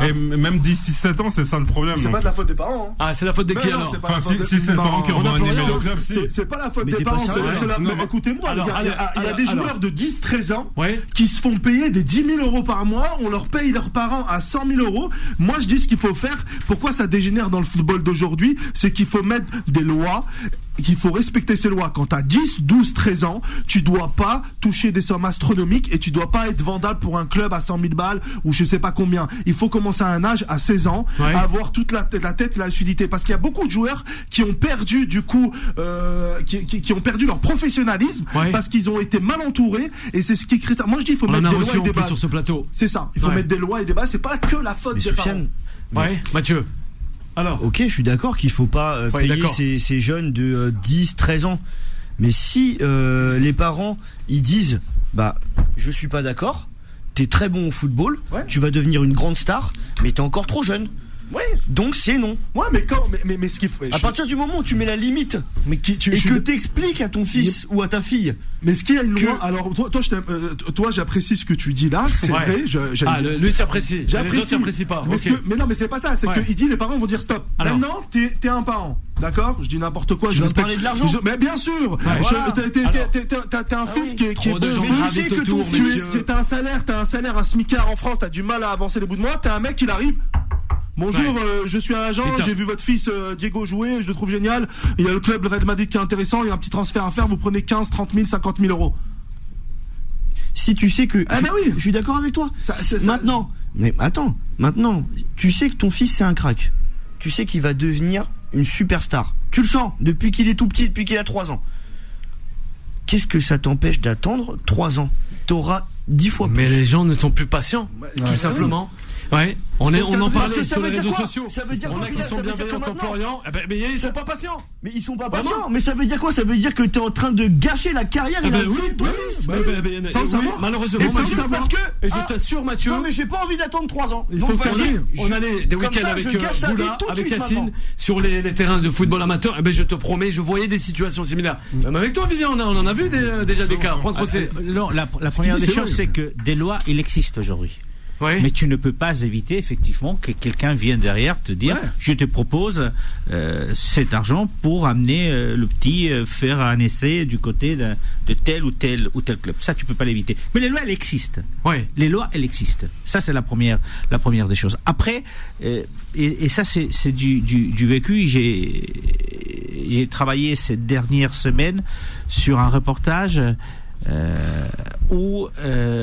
Et même d'ici 7 ans, c'est ça le problème. C'est pas de la faute des parents. C'est la faute des qui alors? Si c'est le parent qui envoie un email au club, c'est pas la faute des parents. Écoutez-moi, il y a des joueurs de 10-13 ans qui se font payer des 10 000 euros par mois. On leur paye leurs parents à 100 000 euros. Moi, je dis ce qu'il faut faire. Pourquoi ça dégénère dans le football d'aujourd'hui? C'est qu'il faut mettre des lois, qu'il faut respecter ces lois. Quand t'as 10, 12, 13 ans, tu dois pas toucher des sommes astronomiques et tu dois pas être vandale pour un club à 100 000 balles ou je sais pas combien. Il faut commencer à un âge, à 16 ans, à avoir toute la tête, la lucidité. Parce qu'il y a beaucoup de joueurs qui ont perdu du coup, qui ont perdu leur professionnalisme parce qu'ils ont été mal entourés et c'est ce qui crée ça. Moi je dis il faut mettre des lois et des bases. Sur ce plateau. C'est ça. Il faut mettre des lois et des bases. C'est pas que la faute des parents. Mathieu. Alors. Ok, je suis d'accord qu'il faut pas payer ces jeunes de 10, 13 ans. Mais si les parents ils disent je suis pas d'accord, t'es très bon au football, tu vas devenir une grande star, mais t'es encore trop jeune. Ouais. Donc c'est non. Ouais, mais ce qu'il faut. À partir du moment où tu mets la limite, que t'expliques à ton fils ou à ta fille. Mais ce qu'il y a une loi. Alors toi, j'apprécie ce que tu dis là. C'est vrai. Lui t'apprécie. J'apprécie. T'apprécie pas. Mais non, mais c'est pas ça. C'est que il dit les parents vont dire stop. Alors. Maintenant, t'es un parent. D'accord, je dis n'importe quoi. Je veux parler de l'argent. Mais bien sûr. T'as un fils qui est bon. Tu sais que ton fils, t'as un salaire, un smicard en France. T'as du mal à avancer les bouts de mois. T'as un mec qui arrive. Bonjour, je suis un agent, j'ai vu votre fils Diego jouer, je le trouve génial. Il y a le club le Real Madrid qui est intéressant, il y a un petit transfert à faire, vous prenez 15, 30 000, 50 000 euros. Si tu sais que... je suis d'accord avec toi. Maintenant, tu sais que ton fils c'est un crack. Tu sais qu'il va devenir une superstar. Tu le sens, depuis qu'il est tout petit, depuis qu'il a 3 ans. Qu'est-ce que ça t'empêche d'attendre 3 ans? T'auras 10 fois plus. Mais les gens ne sont plus patients, tout simplement. Ouais, on en parlait sur les réseaux sociaux. Ça veut dire on a qui sont bienveillants comme Florian, mais ils sont pas patients. Mais ils sont pas patients. Mais ça veut dire quoi? Ça veut dire que t'es en train de gâcher la carrière et la vie de ton fils. Sans le savoir. Malheureusement, et je t'assure, Mathieu. Non, mais j'ai pas envie d'attendre 3 ans. Il faut on allait des week-ends avec Boula, avec Yacine, sur les terrains de football amateur. Je te promets, je voyais des situations similaires. Même avec toi, Vivien, on en a vu déjà des cas. Non, la première des choses, c'est que des lois, il existe aujourd'hui. Mais tu ne peux pas éviter effectivement que quelqu'un vienne derrière te dire je te propose cet argent pour amener le petit faire un essai du côté de tel ou tel club. Ça tu peux pas l'éviter. Mais les lois elles existent. Les lois elles existent. Ça c'est la première des choses. Après et ça c'est du vécu. j'ai travaillé ces dernières semaines sur un reportage où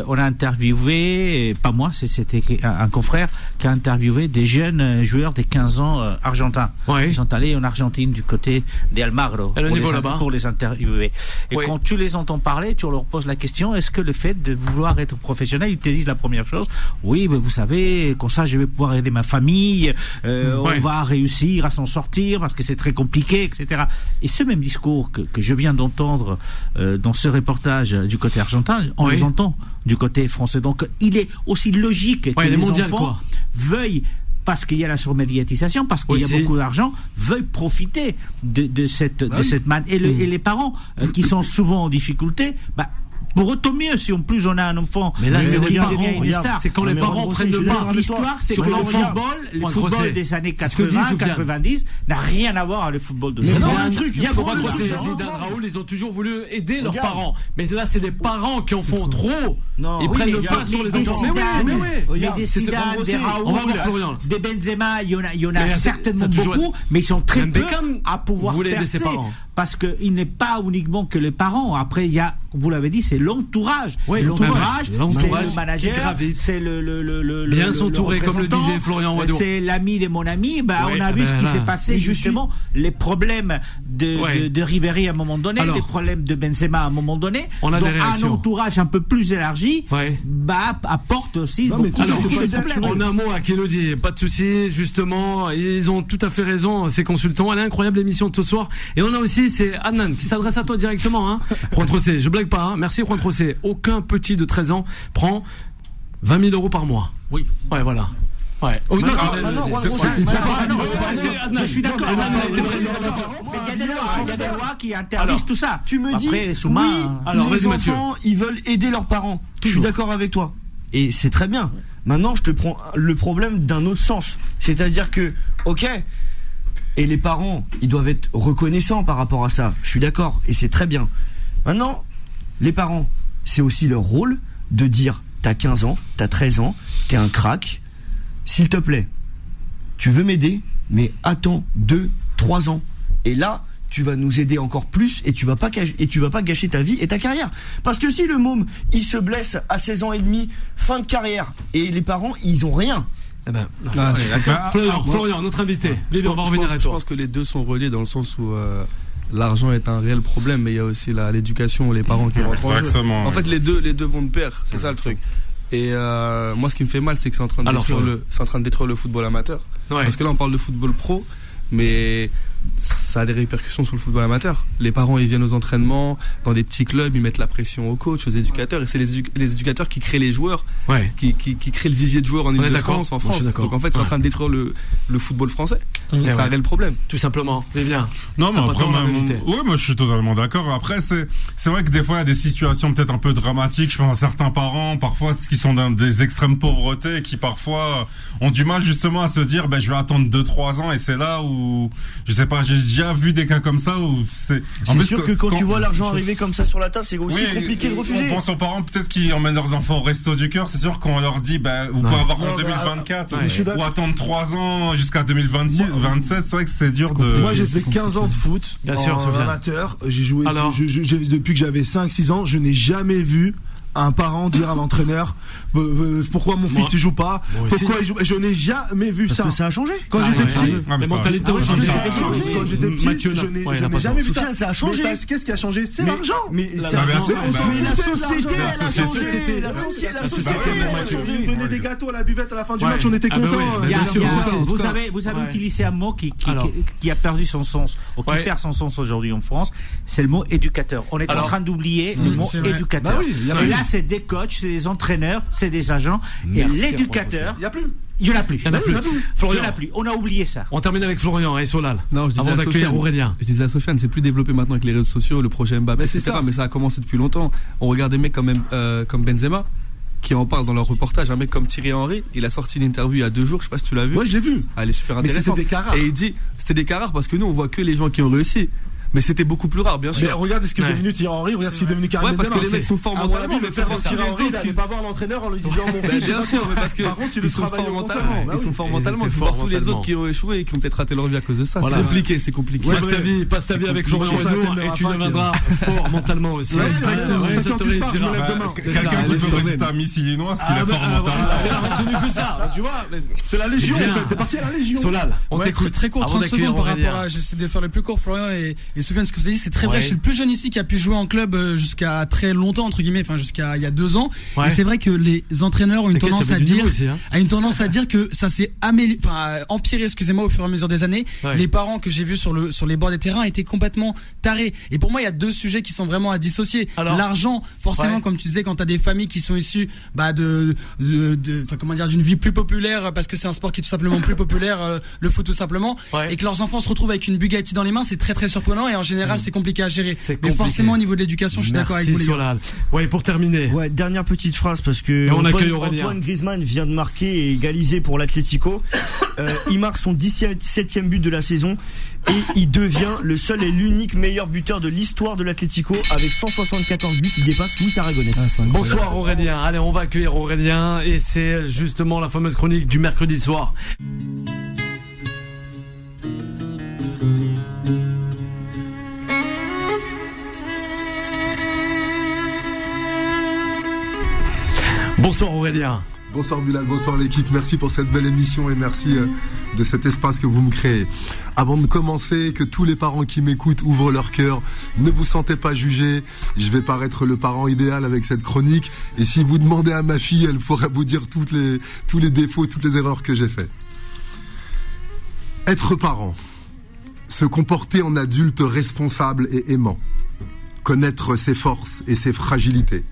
on a interviewé, pas moi, c'était un confrère qui a interviewé des jeunes joueurs des 15 ans argentins. Ils sont allés en Argentine du côté de Almagro pour les interviewer. Et quand tu les entends parler, tu leur poses la question, est-ce que le fait de vouloir être professionnel, ils te disent la première chose, oui, mais vous savez, comme ça je vais pouvoir aider ma famille, on va réussir à s'en sortir parce que c'est très compliqué, etc. Et ce même discours que je viens d'entendre dans ce reportage du côté argentin, on les entend du côté français. Donc il est aussi logique que les enfants veuillent, parce qu'il y a la surmédiatisation, parce qu'il y a beaucoup d'argent, veuillent profiter de cette manne. Et les parents qui sont souvent en difficulté, pour eux, tant mieux si en plus on a un enfant. Mais là, c'est les parents. C'est quand les parents prennent le pas. L'histoire, c'est que le football des années 80, 90 n'a rien à voir avec le football de aujourd'hui. Il y a beaucoup de Zidane, Raoul, ils ont toujours voulu aider leurs parents. Mais là, c'est les parents qui en font trop. Ils prennent le pas sur les enfants. Mais des Zidane, des Raoul, des Benzema, il y en a certainement beaucoup, mais ils sont très peu à pouvoir percer. Parce qu'il n'est pas uniquement que les parents. Après, il y a, vous l'avez dit, c'est l'entourage. L'entourage, c'est le manager, c'est le bien s'entourer, comme le disait Florian Wadour. C'est l'ami de mon ami. On a vu ce qui s'est passé, justement, les problèmes de Ribéry à un moment donné, les problèmes de Benzema à un moment donné. On a donc un entourage un peu plus élargi, apporte aussi beaucoup de problèmes. En un mot, à Kelody, pas de souci, justement, ils ont tout à fait raison, ces consultants. Elle est incroyable l'émission de ce soir. Et on a aussi, c'est Adnan qui s'adresse à toi directement, Juan Trocé, je blague pas, Merci Juan Trocé. Aucun petit de 13 ans prend 20 000 € par mois. Oui. Ouais, voilà. Ouais. Je suis d'accord. Il y a des lois qui interdisent tout ça. Tu me dis, les enfants, ils veulent aider leurs parents. Je suis d'accord avec toi. Et c'est très bien. Maintenant, je te prends le problème d'un autre sens. C'est-à-dire que, et les parents, ils doivent être reconnaissants par rapport à ça. Je suis d'accord, et c'est très bien. Maintenant, les parents, c'est aussi leur rôle de dire, t'as 15 ans, t'as 13 ans, t'es un crack, s'il te plaît, tu veux m'aider, mais attends 2-3 ans. Et là, tu vas nous aider encore plus et tu vas pas gâcher ta vie et ta carrière. Parce que si le môme, il se blesse à 16 ans et demi, fin de carrière, et les parents, ils ont rien. Florian, notre invité. On va revenir à toi. Je pense que les deux sont reliés dans le sens où l'argent est un réel problème, mais il y a aussi l'éducation, les parents qui rentrent en jeu. En fait, les deux vont de pair, c'est ça le truc. Et moi, ce qui me fait mal, c'est que c'est en train de détruire le football amateur. Parce que là, on parle de football pro, mais ça a des répercussions sur le football amateur. Les parents, ils viennent aux entraînements, dans des petits clubs, ils mettent la pression aux coachs, aux éducateurs, et c'est les éducateurs qui créent les joueurs, qui créent le vivier de joueurs en Ile-de-France, en France. Donc en fait, c'est en train de détruire le football français. Donc ça a le problème. Tout simplement. Vivien. Non, mais après, moi je suis totalement d'accord. Après, c'est vrai que des fois, il y a des situations peut-être un peu dramatiques. Je pense à certains parents, parfois, qui sont dans des extrêmes pauvreté, qui parfois ont du mal justement à se dire, je vais attendre 2-3 ans, et c'est là où, je sais pas, j'ai déjà vu des cas comme ça où c'est sûr que quand tu vois l'argent arriver comme ça sur la table, c'est aussi compliqué de refuser. On pense aux parents peut-être qui emmènent leurs enfants au resto du cœur. C'est sûr qu'on leur dit vous pouvez avoir en 2024 ou attendre 3 ans jusqu'à 2027. C'est vrai que c'est dur de. Moi j'ai fait 15 ans de foot en amateur. J'ai joué depuis que j'avais 5-6 ans. Je n'ai jamais vu un parent dire à l'entraîneur pourquoi mon fils ne joue pas, pourquoi il joue. Je n'ai jamais vu ça. Parce que ça a changé. Quand j'étais petit, les mentalités ont changé. Quand j'étais petit, je n'ai jamais vu ça. Ça a changé. Qu'est-ce qui a changé? C'est l'argent. Mais la société, elle a changé. La société, elle a changé. Ils donnaient des gâteaux à la buvette à la fin du match, on était contents. Vous avez utilisé un mot qui a perdu son sens, ou qui perd son sens aujourd'hui en France. C'est le mot éducateur. On est en train d'oublier le mot éducateur. C'est des coachs, c'est des entraîneurs, c'est des agents. Et l'éducateur, il n'y a plus. Il n'y en a plus. Florian. On a oublié ça. On termine avec Florian et Solal. Non, avant d'accueillir Aurélien. Je disais à Sofiane, c'est plus développé maintenant avec les réseaux sociaux, le projet Mbappé, etc. Mais ça a commencé depuis longtemps. On regarde des mecs comme Benzema, qui en parlent dans leur reportage. Un mec comme Thierry Henry, il a sorti une interview il y a 2 jours, je sais pas si tu l'as vu. Ouais, je l'ai vu. Elle est super intéressante. Mais c'était des cas rares. Et il dit, c'était des cas rares parce que nous, on voit que les gens qui ont réussi. Mais c'était beaucoup plus rare, bien sûr. Mais regarde ce qui est devenu Thierry Henry, regarde ce qui est devenu Karim Benzema. Ouais, parce que les mecs sont forts mentalement. Mais faire Thierry Henry, il va voir l'entraîneur en lui disant mon fils. Bien sûr, mais parce que par contre, ils sont forts mentalement. Ils sont forts mentalement. Il faut voir tous les autres qui ont échoué et qui ont peut-être raté leur vie à cause de ça. C'est compliqué. Passe ta vie avec Florian Edour et tu deviendras fort mentalement aussi. Exactement. Quelqu'un qui peut résister à Miss Illinois, ce qu'il est fort mentalement. Tu vois, c'est la Légion. T'es parti à la Légion. Solal, on t'écoute. Très court, 30 secondes par rapport à. J'essaie de faire le plus court, Florian et Soufiane, ce que vous avez dit, c'est très vrai. Je suis le plus jeune ici qui a pu jouer en club jusqu'à très longtemps, entre guillemets, enfin jusqu'à il y a 2 ans. Et c'est vrai que les entraîneurs ont une tendance à dire que ça s'est empiré, excusez-moi, au fur et à mesure des années. Les parents que j'ai vus sur les bords des terrains étaient complètement tarés. Et pour moi, il y a 2 sujets qui sont vraiment à dissocier. L'argent, forcément, comme tu disais, quand t'as des familles qui sont issues d'une vie plus populaire, parce que c'est un sport qui est tout simplement plus populaire, le foot tout simplement, et que leurs enfants se retrouvent avec une Bugatti dans les mains, c'est très très surprenant et en général c'est compliqué à gérer. Mais forcément au niveau de l'éducation, je suis d'accord avec vous les gars. Ouais, pour terminer. Ouais, dernière petite phrase parce que Antoine Griezmann vient de marquer et égaliser pour l'Atlético. Il marque son 17e but de la saison et il devient le seul et l'unique meilleur buteur de l'histoire de l'Atlético avec 174 buts. Il dépasse Luis Aragonés. Bonsoir Aurélien. Allez, on va accueillir Aurélien et c'est justement la fameuse chronique du mercredi soir. Bonsoir Aurélien. Bonsoir Bilal, bonsoir l'équipe, merci pour cette belle émission et merci de cet espace que vous me créez. Avant de commencer, que tous les parents qui m'écoutent ouvrent leur cœur, ne vous sentez pas jugés, je vais paraître le parent idéal avec cette chronique et si vous demandez à ma fille, elle pourra vous dire tous les défauts, toutes les erreurs que j'ai faites. Être parent, se comporter en adulte responsable et aimant, connaître ses forces et ses fragilités,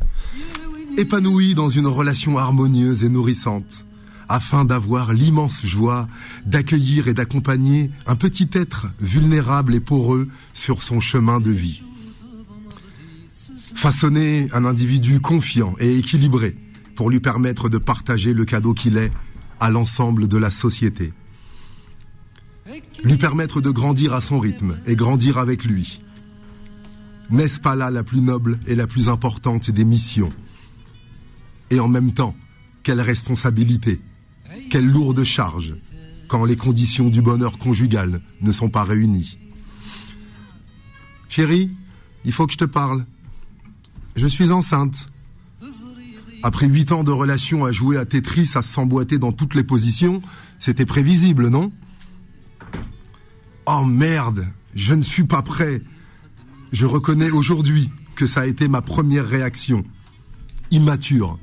épanoui dans une relation harmonieuse et nourrissante, afin d'avoir l'immense joie d'accueillir et d'accompagner un petit être vulnérable et poreux sur son chemin de vie. Façonner un individu confiant et équilibré pour lui permettre de partager le cadeau qu'il est à l'ensemble de la société. Lui permettre de grandir à son rythme et grandir avec lui. N'est-ce pas là la plus noble et la plus importante des missions ? Et en même temps, quelle responsabilité, quelle lourde charge, quand les conditions du bonheur conjugal ne sont pas réunies. Chérie, il faut que je te parle. Je suis enceinte. Après 8 ans de relation à jouer à Tetris, à s'emboîter dans toutes les positions, c'était prévisible, non ? Oh merde, je ne suis pas prêt. Je reconnais aujourd'hui que ça a été ma première réaction. Immature,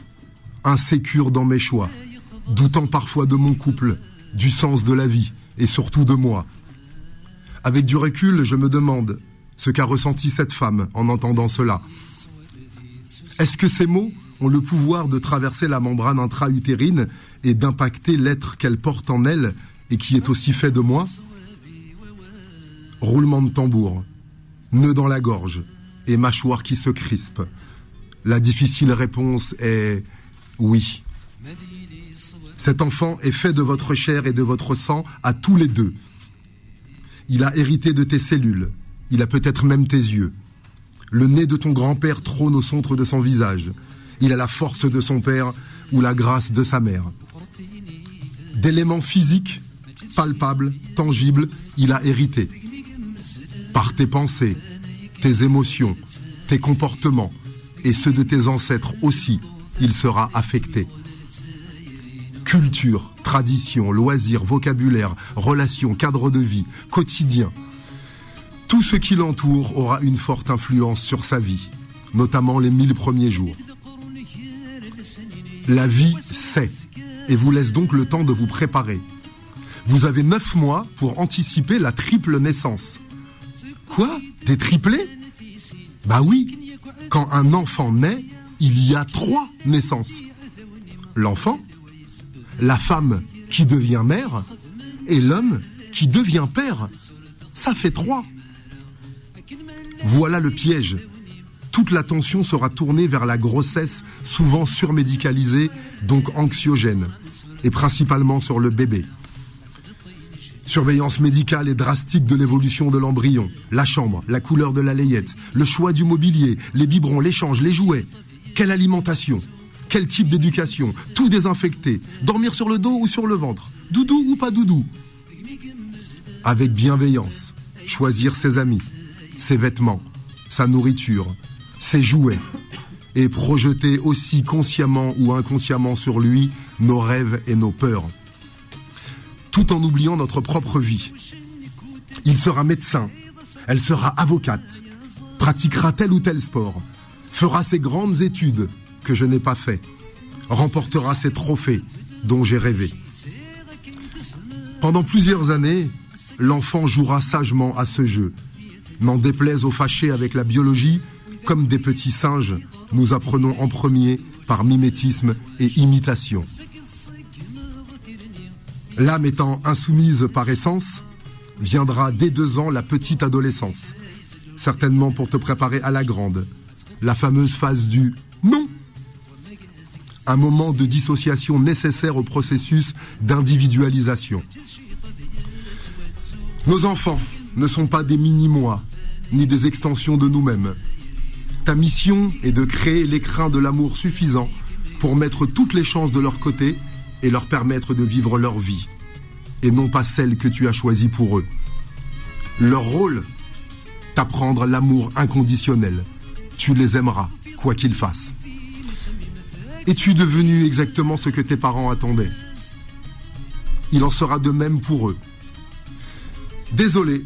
insécure dans mes choix, doutant parfois de mon couple, du sens de la vie et surtout de moi. Avec du recul, je me demande ce qu'a ressenti cette femme en entendant cela. Est-ce que ces mots ont le pouvoir de traverser la membrane intra-utérine et d'impacter l'être qu'elle porte en elle et qui est aussi fait de moi ? Roulement de tambour, nœud dans la gorge et mâchoire qui se crispe. La difficile réponse est oui. Cet enfant est fait de votre chair et de votre sang à tous les deux. Il a hérité de tes cellules, il a peut-être même tes yeux. Le nez de ton grand-père trône au centre de son visage. Il a la force de son père ou la grâce de sa mère. D'éléments physiques, palpables, tangibles, il a hérité. Par tes pensées, tes émotions, tes comportements et ceux de tes ancêtres aussi, il sera affecté. Culture, tradition, loisirs, vocabulaire, relations, cadre de vie, quotidien. Tout ce qui l'entoure aura une forte influence sur sa vie, notamment les 1000 premiers jours. La vie sait et vous laisse donc le temps de vous préparer. Vous avez 9 mois pour anticiper la triple naissance. Quoi ? Des triplés ? Bah oui, quand un enfant naît, il y a 3 naissances. L'enfant, la femme qui devient mère et l'homme qui devient père. Ça fait 3. Voilà le piège. Toute l'attention sera tournée vers la grossesse, souvent surmédicalisée, donc anxiogène, et principalement sur le bébé. Surveillance médicale et drastique de l'évolution de l'embryon, la chambre, la couleur de la layette, le choix du mobilier, les biberons, l'échange, les jouets. Quelle alimentation? Quel type d'éducation? Tout désinfecté. Dormir sur le dos ou sur le ventre? Doudou ou pas doudou? Avec bienveillance. Choisir ses amis, ses vêtements, sa nourriture, ses jouets. Et projeter aussi consciemment ou inconsciemment sur lui nos rêves et nos peurs. Tout en oubliant notre propre vie. Il sera médecin, elle sera avocate, pratiquera tel ou tel sport, fera ses grandes études que je n'ai pas fait, remportera ses trophées dont j'ai rêvé. Pendant plusieurs années, l'enfant jouera sagement à ce jeu. N'en déplaise aux fâchés avec la biologie, comme des petits singes, nous apprenons en premier par mimétisme et imitation. L'âme étant insoumise par essence, viendra dès 2 ans la petite adolescence. Certainement pour te préparer à la grande, la fameuse phase du « non ». Un moment de dissociation nécessaire au processus d'individualisation. Nos enfants ne sont pas des mini-moi, ni des extensions de nous-mêmes. Ta mission est de créer l'écrin de l'amour suffisant pour mettre toutes les chances de leur côté et leur permettre de vivre leur vie, et non pas celle que tu as choisie pour eux. Leur rôle, t'apprendre l'amour inconditionnel. Tu les aimeras, quoi qu'ils fassent. Es-tu devenu exactement ce que tes parents attendaient? Il en sera de même pour eux. Désolé,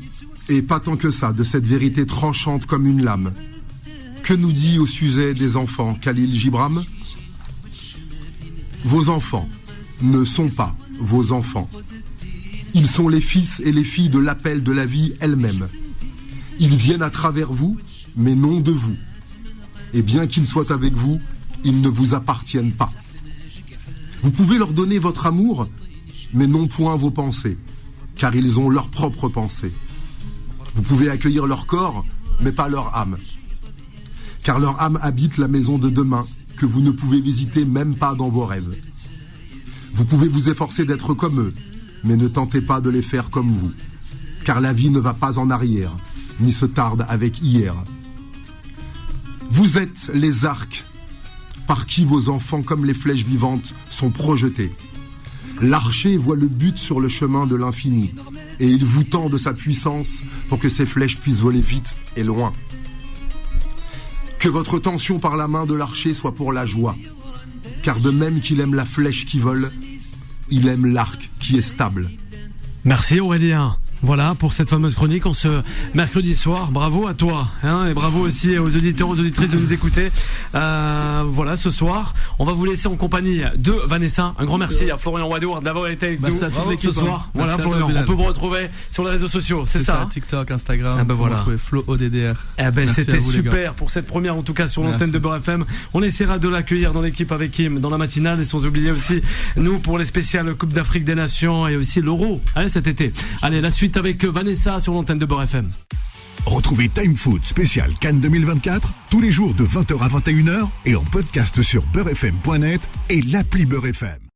et pas tant que ça, de cette vérité tranchante comme une lame. Que nous dit au sujet des enfants Khalil Gibram? Vos enfants ne sont pas vos enfants. Ils sont les fils et les filles de l'appel de la vie elle-même. Ils viennent à travers vous, mais non de vous. Et bien qu'ils soient avec vous, ils ne vous appartiennent pas. Vous pouvez leur donner votre amour, mais non point vos pensées, car ils ont leurs propres pensées. Vous pouvez accueillir leur corps, mais pas leur âme, car leur âme habite la maison de demain, que vous ne pouvez visiter même pas dans vos rêves. Vous pouvez vous efforcer d'être comme eux, mais ne tentez pas de les faire comme vous, car la vie ne va pas en arrière, ni se tarde avec hier. Vous êtes les arcs par qui vos enfants, comme les flèches vivantes, sont projetés. L'archer voit le but sur le chemin de l'infini, et il vous tend de sa puissance pour que ces flèches puissent voler vite et loin. Que votre tension par la main de l'archer soit pour la joie, car de même qu'il aime la flèche qui vole, il aime l'arc qui est stable. Merci Aurélien. Voilà pour cette fameuse chronique en ce mercredi soir. Bravo à toi, hein, et bravo aussi aux auditeurs, aux auditrices de nous écouter. Voilà, ce soir, on va vous laisser en compagnie de Vanessa. Un grand merci à Florian Wadour d'avoir été avec nous ce soir. Voilà, Florian, on peut vous retrouver sur les réseaux sociaux, c'est ça, hein, TikTok, Instagram. Ah ben voilà. Vous Flo ODDR. Eh ben c'était super pour cette première, en tout cas sur l'antenne de Beurre FM. On essaiera de l'accueillir dans l'équipe avec Kim dans la matinale, et sans oublier aussi nous pour les spéciales Coupe d'Afrique des Nations et aussi l'Euro. Allez, cet été. Allez, la suite avec Vanessa sur l'antenne de Beurre FM. Retrouvez Time Food spécial Cannes 2024 tous les jours de 20h à 21h et en podcast sur beurrefm.net et l'appli Beurre FM.